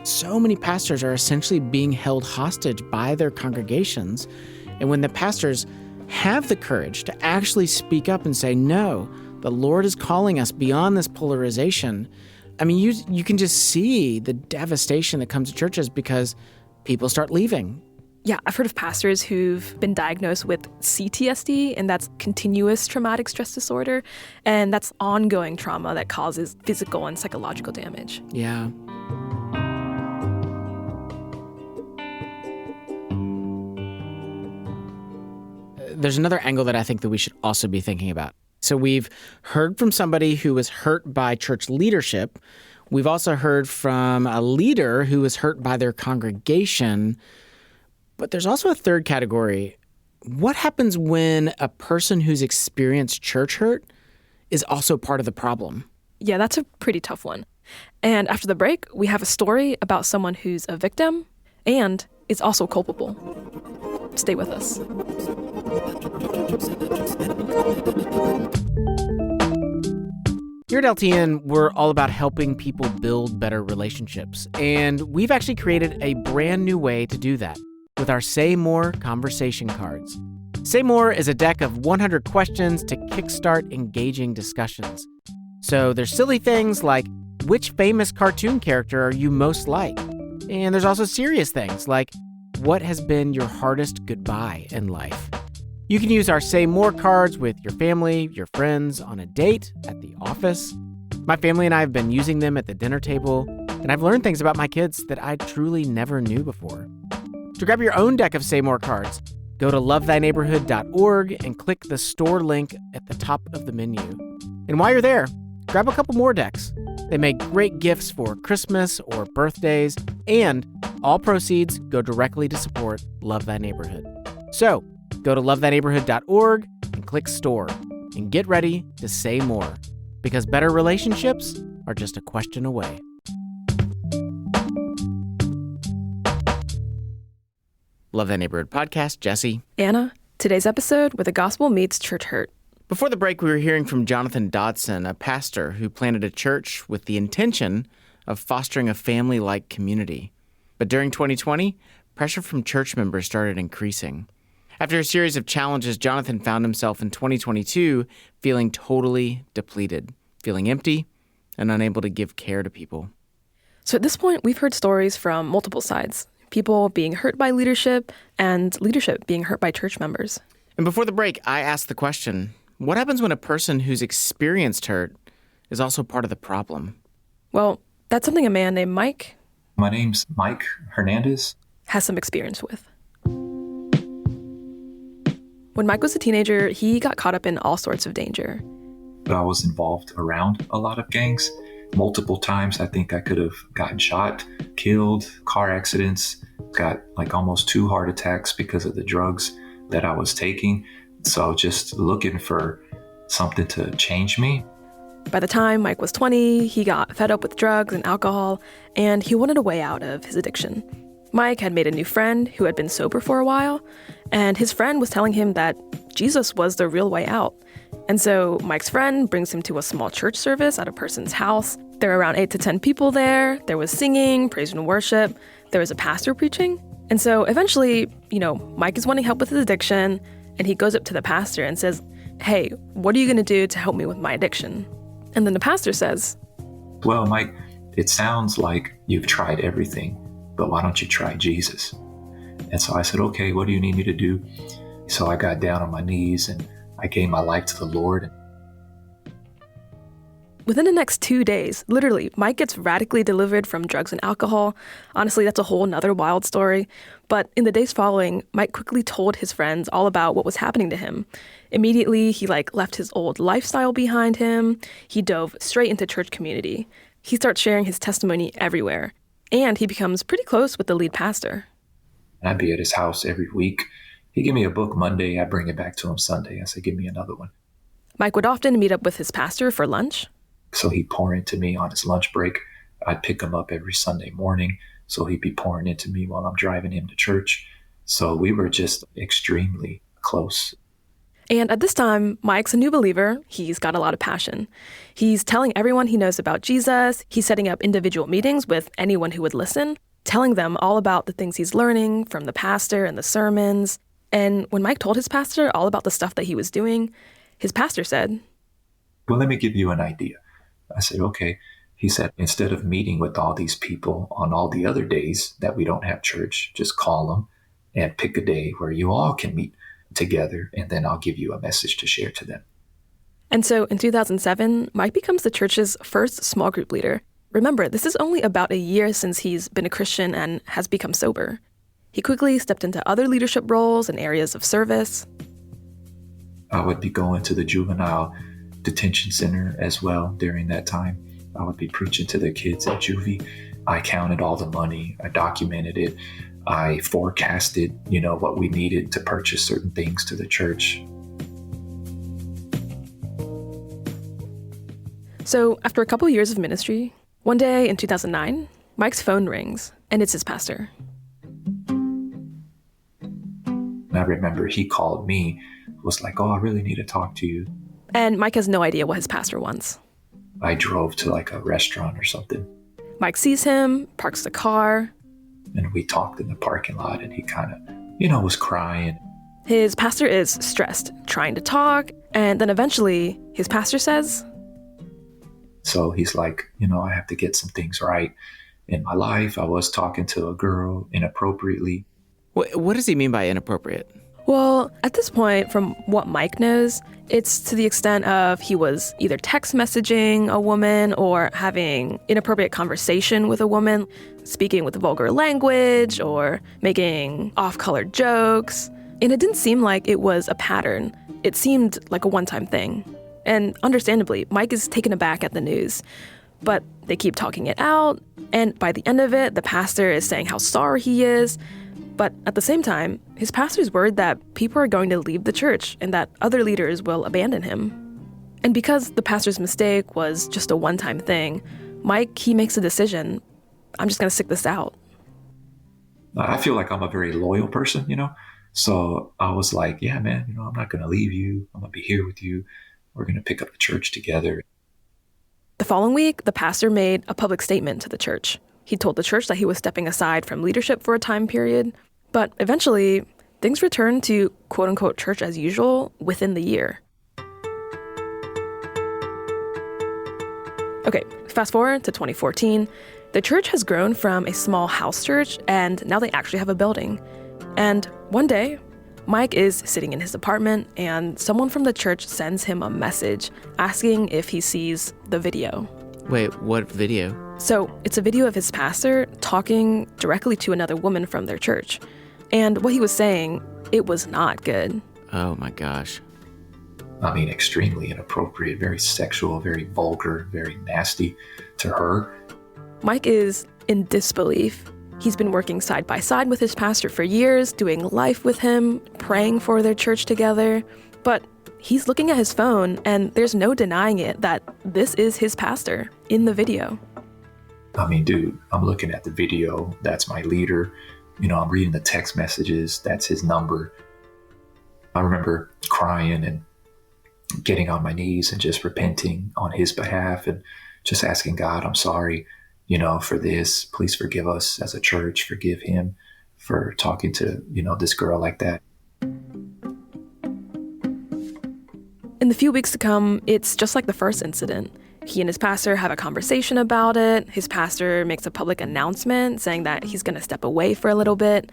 So many pastors are essentially being held hostage by their congregations. And when the pastors have the courage to actually speak up and say, no, the Lord is calling us beyond this polarization, I mean, you can just see the devastation that comes to churches because people start leaving. Yeah, I've heard of pastors who've been diagnosed with CTSD, and that's continuous traumatic stress disorder, and that's ongoing trauma that causes physical and psychological damage. Yeah. There's another angle that I think that we should also be thinking about. So we've heard from somebody who was hurt by church leadership. We've also heard from a leader who was hurt by their congregation. But there's also a third category. What happens when a person who's experienced church hurt is also part of the problem? Yeah, that's a pretty tough one. And after the break, we have a story about someone who's a victim and is also culpable. Stay with us. Here at LTN, we're all about helping people build better relationships. And we've actually created a brand new way to do that with our Say More conversation cards. Say More is a deck of 100 questions to kickstart engaging discussions. So there's silly things like, which famous cartoon character are you most like? And there's also serious things like, what has been your hardest goodbye in life? You can use our Say More cards with your family, your friends, on a date, at the office. My family and I have been using them at the dinner table, and I've learned things about my kids that I truly never knew before. To grab your own deck of Say More cards, go to lovethyneighborhood.org and click the store link at the top of the menu. And while you're there, grab a couple more decks. They make great gifts for Christmas or birthdays, and all proceeds go directly to support Love Thy Neighborhood. So, go to lovethyneighborhood.org and click store, and get ready to say more, because better relationships are just a question away. Love Thy Neighborhood podcast, Jesse. Anna, today's episode where the gospel meets church hurt. Before the break, we were hearing from Jonathan Dodson, a pastor who planted a church with the intention of fostering a family-like community. But during 2020, pressure from church members started increasing. After a series of challenges, Jonathan found himself in 2022 feeling totally depleted, feeling empty, and unable to give care to people. So at this point, we've heard stories from multiple sides. People being hurt by leadership and leadership being hurt by church members. And before the break, I asked the question, what happens when a person who's experienced hurt is also part of the problem? Well, that's something a man named Mike. My name's Mike Hernandez. Has some experience with. When Mike was a teenager, he got caught up in all sorts of danger. I was involved around a lot of gangs. Multiple times, I think I could have gotten shot, killed, car accidents, got like almost 2 heart attacks because of the drugs that I was taking. So just looking for something to change me. By the time Mike was 20, he got fed up with drugs and alcohol, and he wanted a way out of his addiction. Mike had made a new friend who had been sober for a while, and his friend was telling him that Jesus was the real way out. And so Mike's friend brings him to a small church service at a person's house. There were around 8 to 10 people there. There was singing, praise and worship. There was a pastor preaching. And so eventually, Mike is wanting help with his addiction, and he goes up to the pastor and says, "Hey, what are you going to do to help me with my addiction?" And then the pastor says, "Well, Mike, it sounds like you've tried everything, but why don't you try Jesus?" And so I said, "Okay, what do you need me to do?" So I got down on my knees and I gave my life to the Lord. Within the next 2 days, literally, Mike gets radically delivered from drugs and alcohol. Honestly, that's a whole nother wild story. But in the days following, Mike quickly told his friends all about what was happening to him. Immediately, he left his old lifestyle behind him. He dove straight into church community. He starts sharing his testimony everywhere. And he becomes pretty close with the lead pastor. I'd be at his house every week. He'd give me a book Monday. I'd bring it back to him Sunday. I said, "Give me another one." Mike would often meet up with his pastor for lunch. So he'd pour into me on his lunch break. I'd pick him up every Sunday morning. So he'd be pouring into me while I'm driving him to church. So we were just extremely close. And at this time, Mike's a new believer. He's got a lot of passion. He's telling everyone he knows about Jesus. He's setting up individual meetings with anyone who would listen, telling them all about the things he's learning from the pastor and the sermons. And when Mike told his pastor all about the stuff that he was doing, his pastor said, "Well, let me give you an idea." I said, "Okay." He said, "Instead of meeting with all these people on all the other days that we don't have church, just call them and pick a day where you all can meet together, and then I'll give you a message to share to them." And so in 2007, Mike becomes the church's first small group leader. Remember, this is only about a year since he's been a Christian and has become sober. He quickly stepped into other leadership roles and areas of service. I would be going to the juvenile detention center as well during that time. I would be preaching to the kids at juvie. I counted all the money. I documented it. I forecasted, what we needed to purchase certain things to the church. So after a couple years of ministry, one day in 2009, Mike's phone rings, and it's his pastor. I remember he called me, was like, "Oh, I really need to talk to you." And Mike has no idea what his pastor wants. I drove to a restaurant or something. Mike sees him, parks the car. And we talked in the parking lot, and he kind of, was crying. His pastor is stressed, trying to talk, and then eventually his pastor says, So he's like, I have to get some things right in my life. I was talking to a girl inappropriately. What does he mean by inappropriate? Well, at this point, from what Mike knows, it's to the extent of he was either text messaging a woman or having inappropriate conversation with a woman, speaking with vulgar language or making off-colored jokes. And it didn't seem like it was a pattern. It seemed like a one-time thing. And understandably, Mike is taken aback at the news. But they keep talking it out, and by the end of it, the pastor is saying how sorry he is. But at the same time, his pastor's worried that people are going to leave the church and that other leaders will abandon him. And because the pastor's mistake was just a one-time thing, Mike, he makes a decision. I'm just going to stick this out. I feel like I'm a very loyal person, So I was like, yeah, man, I'm not going to leave you. I'm going to be here with you. We're going to pick up the church together. The following week, the pastor made a public statement to the church. He told the church that he was stepping aside from leadership for a time period. But eventually, things returned to quote-unquote church as usual within the year. Okay, fast forward to 2014. The church has grown from a small house church, and now they actually have a building. And one day, Mike is sitting in his apartment, and someone from the church sends him a message asking if he sees the video. Wait, what video? So it's a video of his pastor talking directly to another woman from their church. And what he was saying, it was not good. Oh my gosh. I mean, extremely inappropriate, very sexual, very vulgar, very nasty to her. Mike is in disbelief. He's been working side by side with his pastor for years, doing life with him, praying for their church together. But he's looking at his phone, and there's no denying it that this is his pastor in the video. I mean, dude, I'm looking at the video. That's my leader. I'm reading the text messages. That's his number. I remember crying and getting on my knees and just repenting on his behalf and just asking God, I'm sorry, for this. Please forgive us as a church. Forgive him for talking to, this girl like that. In the few weeks to come, it's just like the first incident. He and his pastor have a conversation about it. His pastor makes a public announcement saying that he's going to step away for a little bit.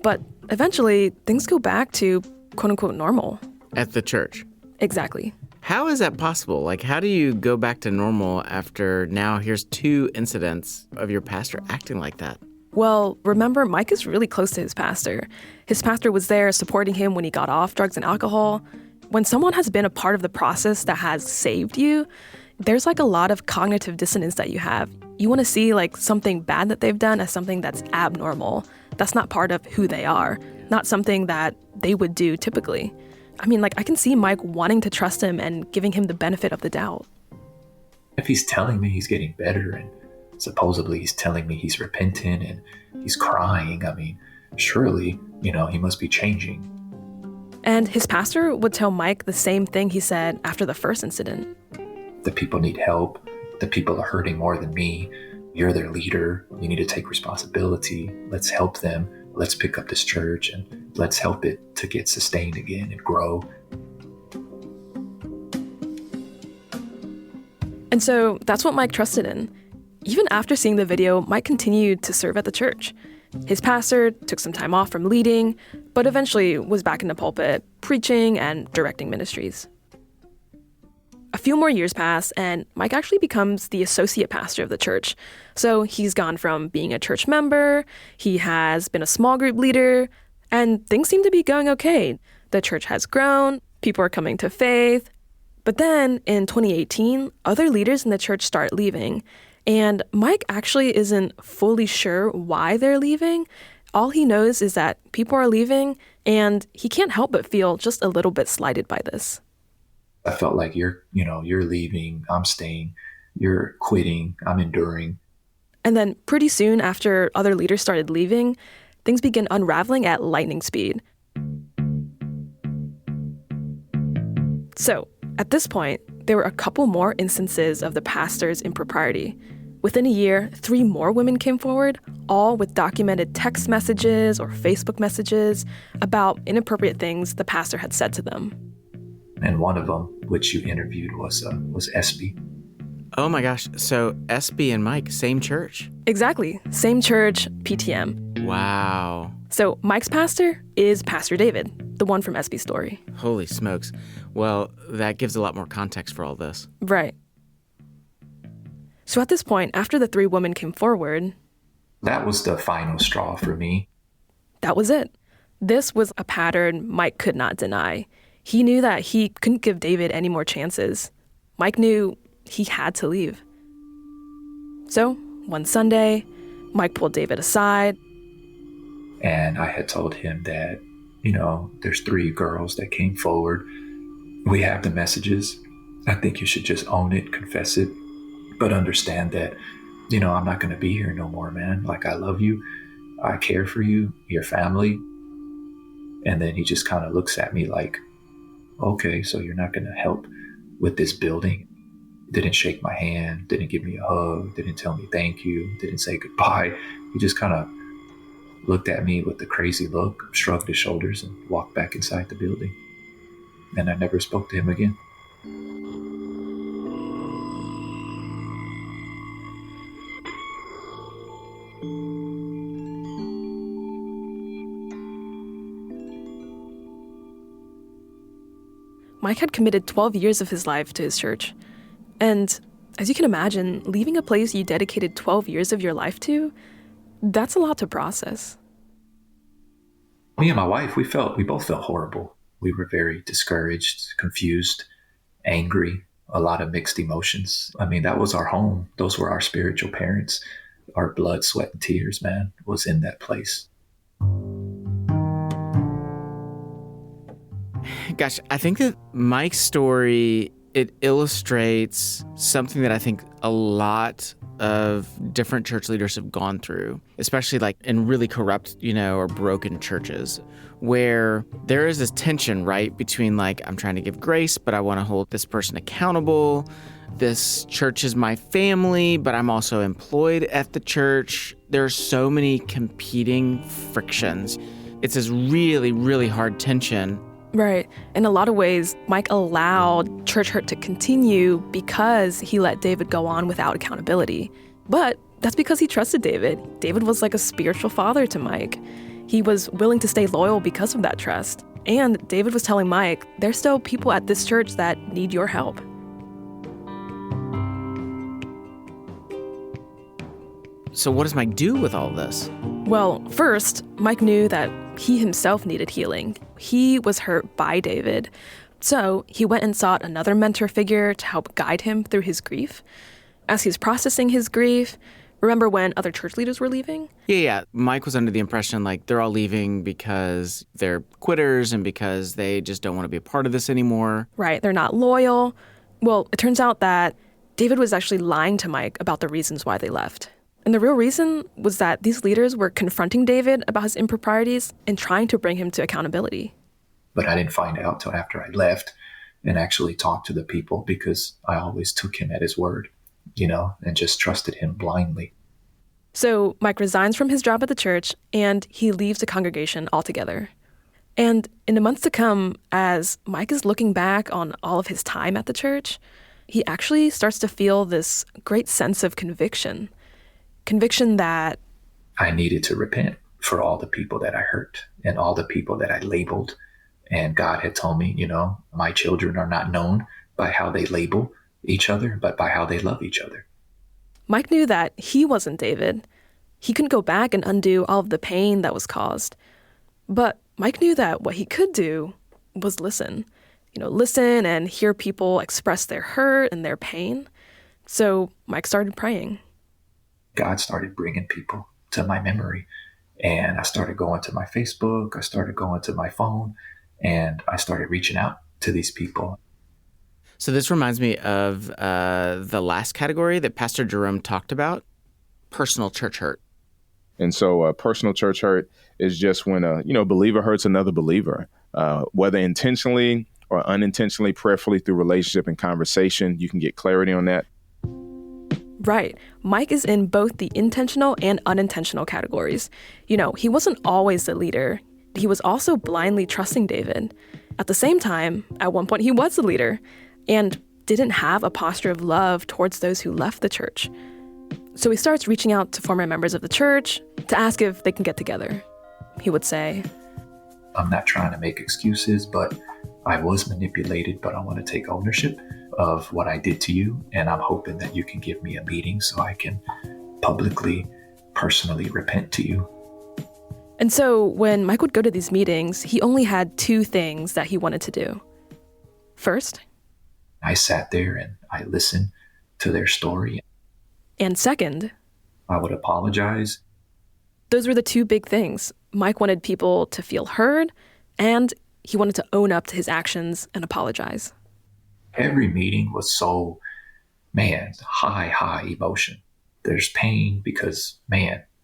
But eventually, things go back to quote-unquote normal. At the church? Exactly. How is that possible? Like, how do you go back to normal after now here's 2 incidents of your pastor acting like that? Well, remember, Mike is really close to his pastor. His pastor was there supporting him when he got off drugs and alcohol. When someone has been a part of the process that has saved you, there's like a lot of cognitive dissonance that you have. You want to see like something bad that they've done as something that's abnormal. That's not part of who they are, not something that they would do typically. I mean, like, I can see Mike wanting to trust him and giving him the benefit of the doubt. If he's telling me he's getting better and supposedly he's telling me he's repentant and he's crying, I mean, surely, he must be changing. And his pastor would tell Mike the same thing he said after the first incident. The people need help. The people are hurting more than me. You're their leader. You need to take responsibility. Let's help them. Let's pick up this church and let's help it to get sustained again and grow. And so that's what Mike trusted in. Even after seeing the video, Mike continued to serve at the church. His pastor took some time off from leading, but eventually was back in the pulpit, preaching and directing ministries. A few more years pass, and Mike actually becomes the associate pastor of the church. So he's gone from being a church member, he has been a small group leader, and things seem to be going okay. The church has grown, people are coming to faith. But then in 2018, other leaders in the church start leaving. And Mike actually isn't fully sure why they're leaving. All he knows is that people are leaving, and he can't help but feel just a little bit slighted by this. I felt like you're leaving, I'm staying, you're quitting, I'm enduring. And then pretty soon after other leaders started leaving, things begin unraveling at lightning speed. So at this point, there were a couple more instances of the pastor's impropriety. Within a year, 3 more women came forward, all with documented text messages or Facebook messages about inappropriate things the pastor had said to them. And one of them, which you interviewed, was Espy. Oh my gosh. So SB and Mike, same church? Exactly. Same church, PTM. Wow. So Mike's pastor is Pastor David, the one from SB's story. Holy smokes. Well, that gives a lot more context for all this. Right. So at this point, after the 3 women came forward, that was the final straw for me. That was it. This was a pattern Mike could not deny. He knew that he couldn't give David any more chances. Mike knew he had to leave. So, one Sunday, Mike pulled David aside. And I had told him that, there's 3 girls that came forward. We have the messages. I think you should just own it, confess it, but understand that, I'm not going to be here no more, man. Like, I love you. I care for you, your family. And then he just kind of looks at me like, okay, so you're not going to help with this building. Didn't shake my hand, didn't give me a hug, didn't tell me thank you, didn't say goodbye. He just kind of looked at me with a crazy look, shrugged his shoulders, and walked back inside the building. And I never spoke to him again. Mike had committed 12 years of his life to his church. And as you can imagine, leaving a place you dedicated 12 years of your life to, that's a lot to process. Me and my wife, we both felt horrible. We were very discouraged, confused, angry, a lot of mixed emotions. I mean, that was our home. Those were our spiritual parents. Our blood, sweat, and tears, man, was in that place. Gosh, I think that Mike's story, it illustrates something that I think a lot of different church leaders have gone through, especially like in really corrupt, or broken churches, where there is this tension, right, between like, I'm trying to give grace, but I want to hold this person accountable. This church is my family, but I'm also employed at the church. There are so many competing frictions. It's this really, really hard tension. Right. In a lot of ways, Mike allowed church hurt to continue because he let David go on without accountability. But that's because he trusted David. David was like a spiritual father to Mike. He was willing to stay loyal because of that trust. And David was telling Mike, there's still people at this church that need your help. So what does Mike do with all this? Well, first, Mike knew that he himself needed healing. He was hurt by David. So he went and sought another mentor figure to help guide him through his grief. As he's processing his grief, remember when other church leaders were leaving? Yeah. Mike was under the impression like they're all leaving because they're quitters and because they just don't want to be a part of this anymore. Right. They're not loyal. Well, it turns out that David was actually lying to Mike about the reasons why they left. And the real reason was that these leaders were confronting David about his improprieties and trying to bring him to accountability. But I didn't find out till after I left and actually talked to the people because I always took him at his word, and just trusted him blindly. So Mike resigns from his job at the church and he leaves the congregation altogether. And in the months to come, as Mike is looking back on all of his time at the church, he actually starts to feel this great sense of conviction. Conviction that I needed to repent for all the people that I hurt and all the people that I labeled. And God had told me, my children are not known by how they label each other, but by how they love each other. Mike knew that he wasn't David. He couldn't go back and undo all of the pain that was caused. But Mike knew that what he could do was listen. Listen and hear people express their hurt and their pain. So Mike started praying. God started bringing people to my memory. And I started going to my Facebook. I started going to my phone. And I started reaching out to these people. So this reminds me of the last category that Pastor Jerome talked about, personal church hurt. And so personal church hurt is just when a believer hurts another believer, whether intentionally or unintentionally, prayerfully through relationship and conversation. You can get clarity on that. Right. Mike is in both the intentional and unintentional categories. He wasn't always the leader. He was also blindly trusting David. At the same time, at one point he was the leader. And didn't have a posture of love towards those who left the church. So he starts reaching out to former members of the church to ask if they can get together. He would say, I'm not trying to make excuses, but I was manipulated, but I want to take ownership of what I did to you. And I'm hoping that you can give me a meeting so I can publicly, personally repent to you. And so when Mike would go to these meetings, he only had two things that he wanted to do. First, I sat there and I listened to their story. And second, I would apologize. Those were the two big things. Mike wanted people to feel heard, and he wanted to own up to his actions and apologize. Every meeting was so, high emotion. There's pain because,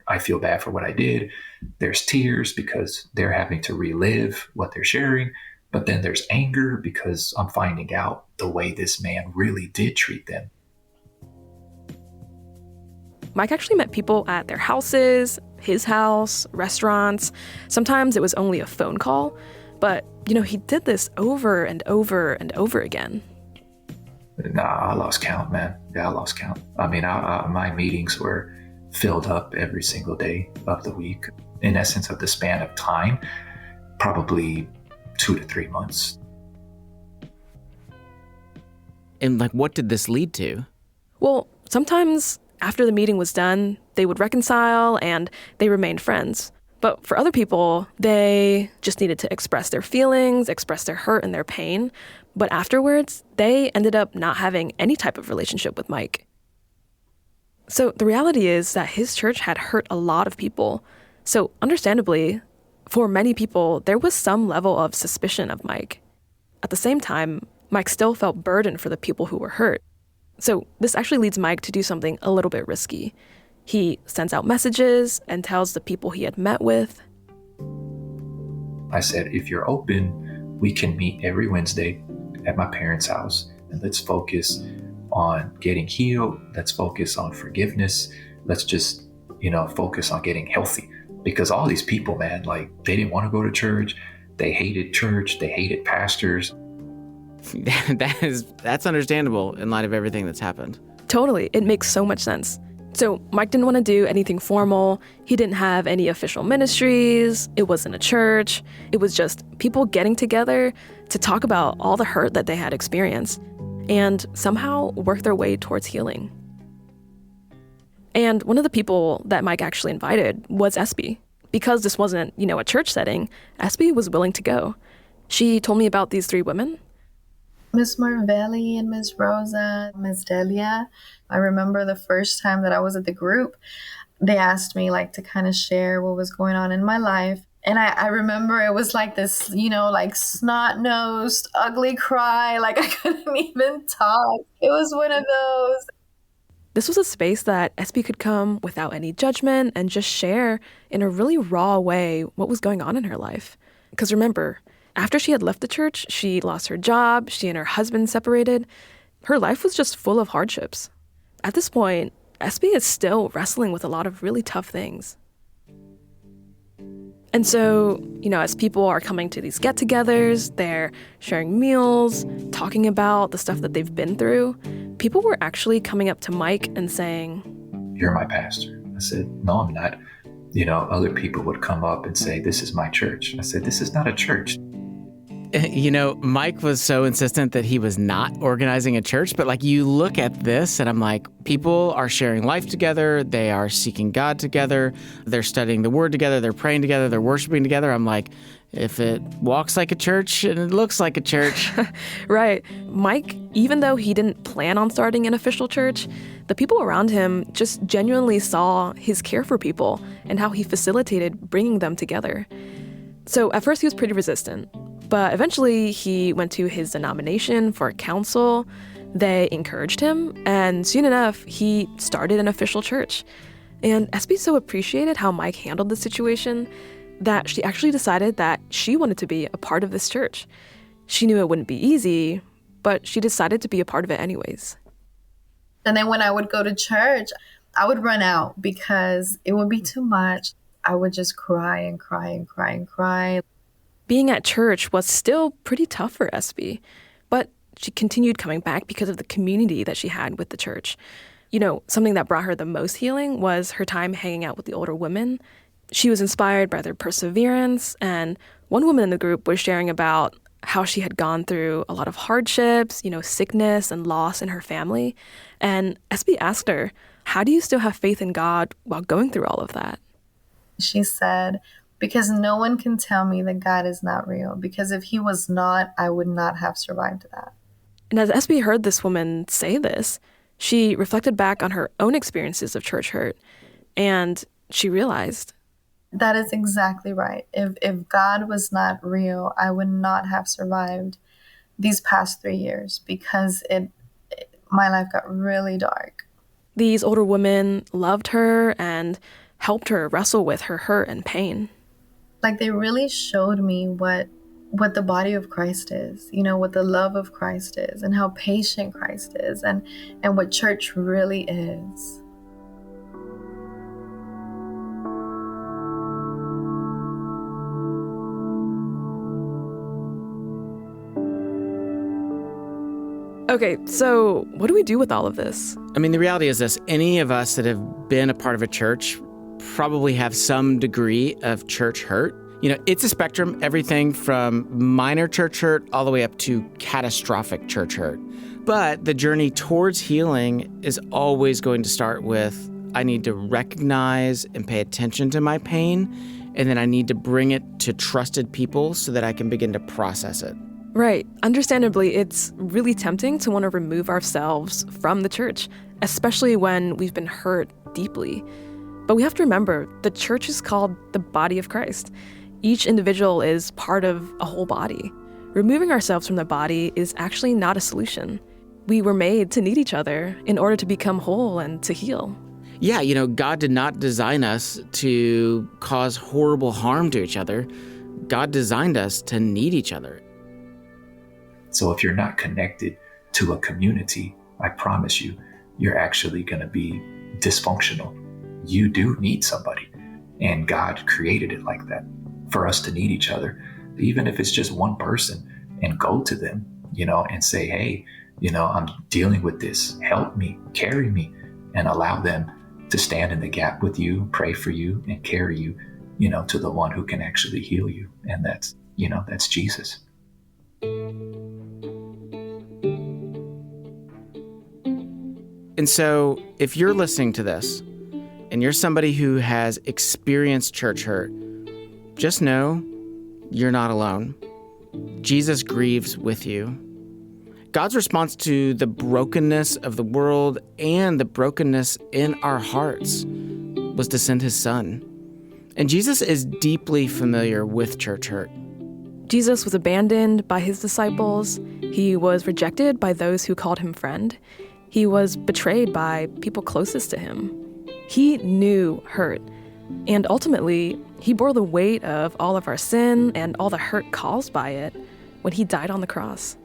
I feel bad for what I did. There's tears because they're having to relive what they're sharing. But then there's anger because I'm finding out the way this man really did treat them. Mike actually met people at their houses, his house, restaurants. Sometimes it was only a phone call. But, he did this over and over and over again. Nah, I lost count, man. Yeah, I lost count. I mean, my meetings were filled up every single day of the week. In essence, of the span of time, probably 2 to 3 months. And what did this lead to? Well, sometimes after the meeting was done, they would reconcile and they remained friends. But for other people, they just needed to express their feelings, express their hurt and their pain. But afterwards, they ended up not having any type of relationship with Mike. So the reality is that his church had hurt a lot of people. So understandably, for many people, there was some level of suspicion of Mike. At the same time, Mike still felt burdened for the people who were hurt. So this actually leads Mike to do something a little bit risky. He sends out messages and tells the people he had met with. I said, if you're open, we can meet every Wednesday at my parents' house, and let's focus on getting healed. Let's focus on forgiveness. Let's just, focus on getting healthy. Because all these people, man, they didn't want to go to church. They hated church. They hated pastors. That's understandable in light of everything that's happened. Totally. It makes so much sense. So Mike didn't want to do anything formal. He didn't have any official ministries. It wasn't a church. It was just people getting together to talk about all the hurt that they had experienced and somehow work their way towards healing. And one of the people that Mike actually invited was Espy. Because this wasn't, a church setting, Espy was willing to go. She told me about these 3 women. Miss Marvelli and Miss Rosa, Miss Delia. I remember the first time that I was at the group, they asked me to kind of share what was going on in my life. And I remember it was this, snot-nosed, ugly cry. I couldn't even talk. It was one of those. This was a space that Espy could come without any judgment and just share in a really raw way what was going on in her life. Because remember, after she had left the church, she lost her job, she and her husband separated. Her life was just full of hardships. At this point, Espy is still wrestling with a lot of really tough things. And so, as people are coming to these get-togethers, they're sharing meals, talking about the stuff that they've been through, people were actually coming up to Mike and saying, "You're my pastor." I said, "No, I'm not." Other people would come up and say, "This is my church." I said, "This is not a church." Mike was so insistent that he was not organizing a church, but you look at this and I'm like, people are sharing life together. They are seeking God together. They're studying the word together. They're praying together. They're worshiping together. I'm like, if it walks like a church and it looks like a church. Right. Mike, even though he didn't plan on starting an official church, the people around him just genuinely saw his care for people and how he facilitated bringing them together. So at first he was pretty resistant. But eventually he went to his denomination for counsel. They encouraged him, and soon enough, he started an official church. And Espy so appreciated how Mike handled the situation that she actually decided that she wanted to be a part of this church. She knew it wouldn't be easy, but she decided to be a part of it anyways. And then when I would go to church, I would run out because it would be too much. I would just cry and cry and cry and cry. Being at church was still pretty tough for Espy, but she continued coming back because of the community that she had with the church. You know, something that brought her the most healing was her time hanging out with the older women. She was inspired by their perseverance, and one woman in the group was sharing about how she had gone through a lot of hardships, you know, sickness and loss in her family. And SB asked her, how do you still have faith in God while going through all of that? She said, because no one can tell me that God is not real, because if he was not, I would not have survived that. And as SB heard this woman say this, she reflected back on her own experiences of church hurt, and she realized, that is exactly right. If God was not real, I would not have survived these past 3 years, because my life got really dark. These older women loved her and helped her wrestle with her hurt and pain. Like, they really showed me what the body of Christ is, you know, what the love of Christ is, and how patient Christ is, and what church really is. Okay, so what do we do with all of this? I mean, the reality is this. Any of us that have been a part of a church probably have some degree of church hurt. You know, it's a spectrum, everything from minor church hurt all the way up to catastrophic church hurt. But the journey towards healing is always going to start with, I need to recognize and pay attention to my pain, and then I need to bring it to trusted people so that I can begin to process it. Right. Understandably, it's really tempting to want to remove ourselves from the church, especially when we've been hurt deeply. But we have to remember, the church is called the body of Christ. Each individual is part of a whole body. Removing ourselves from the body is actually not a solution. We were made to need each other in order to become whole and to heal. Yeah, you know, God did not design us to cause horrible harm to each other. God designed us to need each other. So if you're not connected to a community, I promise you, you're actually going to be dysfunctional. You do need somebody. And God created it like that for us to need each other. Even if it's just one person, and go to them, you know, and say, hey, you know, I'm dealing with this. Help me, carry me, and allow them to stand in the gap with you, pray for you, and carry you, you know, to the one who can actually heal you. And that's, you know, that's Jesus. And so if you're listening to this and you're somebody who has experienced church hurt, just know you're not alone. Jesus grieves with you. God's response to the brokenness of the world and the brokenness in our hearts was to send his son. And Jesus is deeply familiar with church hurt. Jesus was abandoned by his disciples. He was rejected by those who called him friend. He was betrayed by people closest to him. He knew hurt. And ultimately, he bore the weight of all of our sin and all the hurt caused by it when he died on the cross.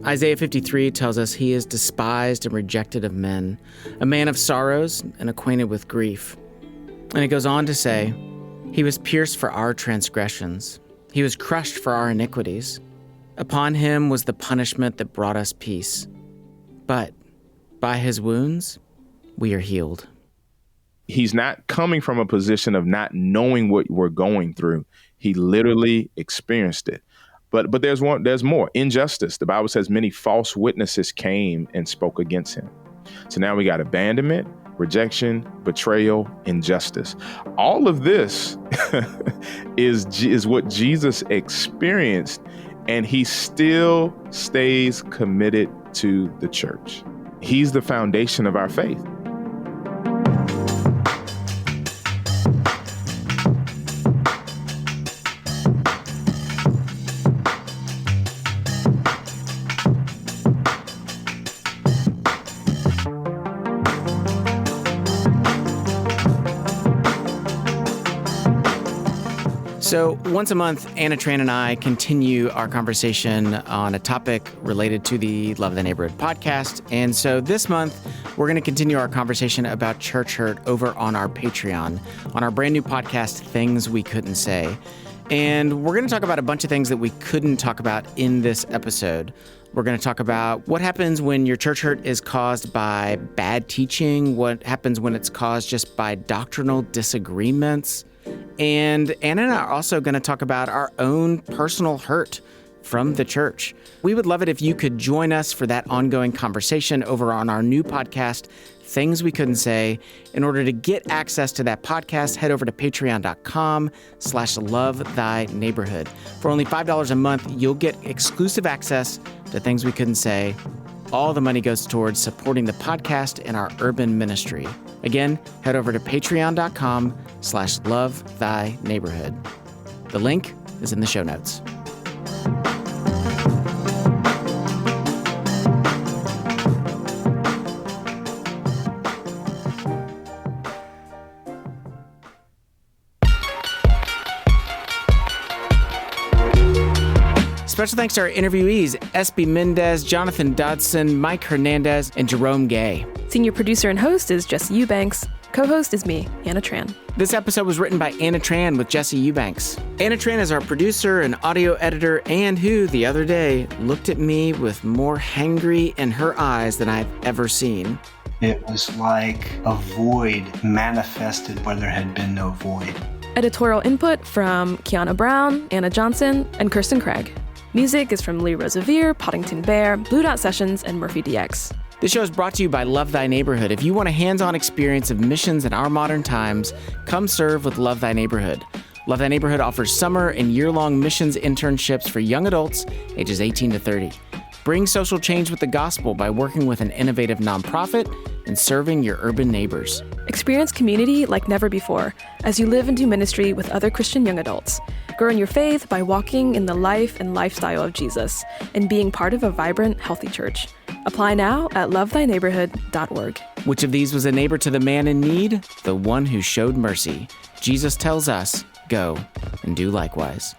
Isaiah 53 tells us he is despised and rejected of men, a man of sorrows and acquainted with grief. And it goes on to say, he was pierced for our transgressions. He was crushed for our iniquities. Upon him was the punishment that brought us peace. But by his wounds, we are healed. He's not coming from a position of not knowing what we're going through. He literally experienced it. But there's more. Injustice. The Bible says many false witnesses came and spoke against him. So now we got abandonment, rejection, betrayal, injustice. All of this is what Jesus experienced, and he still stays committed to the church. He's the foundation of our faith. So once a month, Anna Tran and I continue our conversation on a topic related to the Love Thy Neighborhood podcast. And so this month, we're going to continue our conversation about church hurt over on our Patreon, on our brand new podcast, Things We Couldn't Say. And we're going to talk about a bunch of things that we couldn't talk about in this episode. We're going to talk about what happens when your church hurt is caused by bad teaching, what happens when it's caused just by doctrinal disagreements. And Anna and I are also going to talk about our own personal hurt from the church. We would love it if you could join us for that ongoing conversation over on our new podcast, Things We Couldn't Say. In order to get access to that podcast, head over to patreon.com/lovethyneighborhood. For only $5 a month, you'll get exclusive access to Things We Couldn't Say. All the money goes towards supporting the podcast and our urban ministry. Again, head over to patreon.com/lovethyneighborhood. The link is in the show notes. Special thanks to our interviewees, SB Mendez, Jonathan Dodson, Mike Hernandez, and Jerome Gay. Senior producer and host is Jesse Eubanks. Co-host is me, Anna Tran. This episode was written by Anna Tran with Jesse Eubanks. Anna Tran is our producer and audio editor, and who, the other day, looked at me with more hangry in her eyes than I've ever seen. It was like a void manifested where there had been no void. Editorial input from Kiana Brown, Anna Johnson, and Kirsten Craig. Music is from Lee Rosevere, Poddington Bear, Blue Dot Sessions, and Murphy DX. This show is brought to you by Love Thy Neighborhood. If you want a hands-on experience of missions in our modern times, come serve with Love Thy Neighborhood. Love Thy Neighborhood offers summer and year-long missions internships for young adults ages 18 to 30. Bring social change with the gospel by working with an innovative nonprofit and serving your urban neighbors. Experience community like never before as you live and do ministry with other Christian young adults. Grow in your faith by walking in the life and lifestyle of Jesus and being part of a vibrant, healthy church. Apply now at lovethyneighborhood.org. Which of these was a neighbor to the man in need? The one who showed mercy. Jesus tells us, go and do likewise.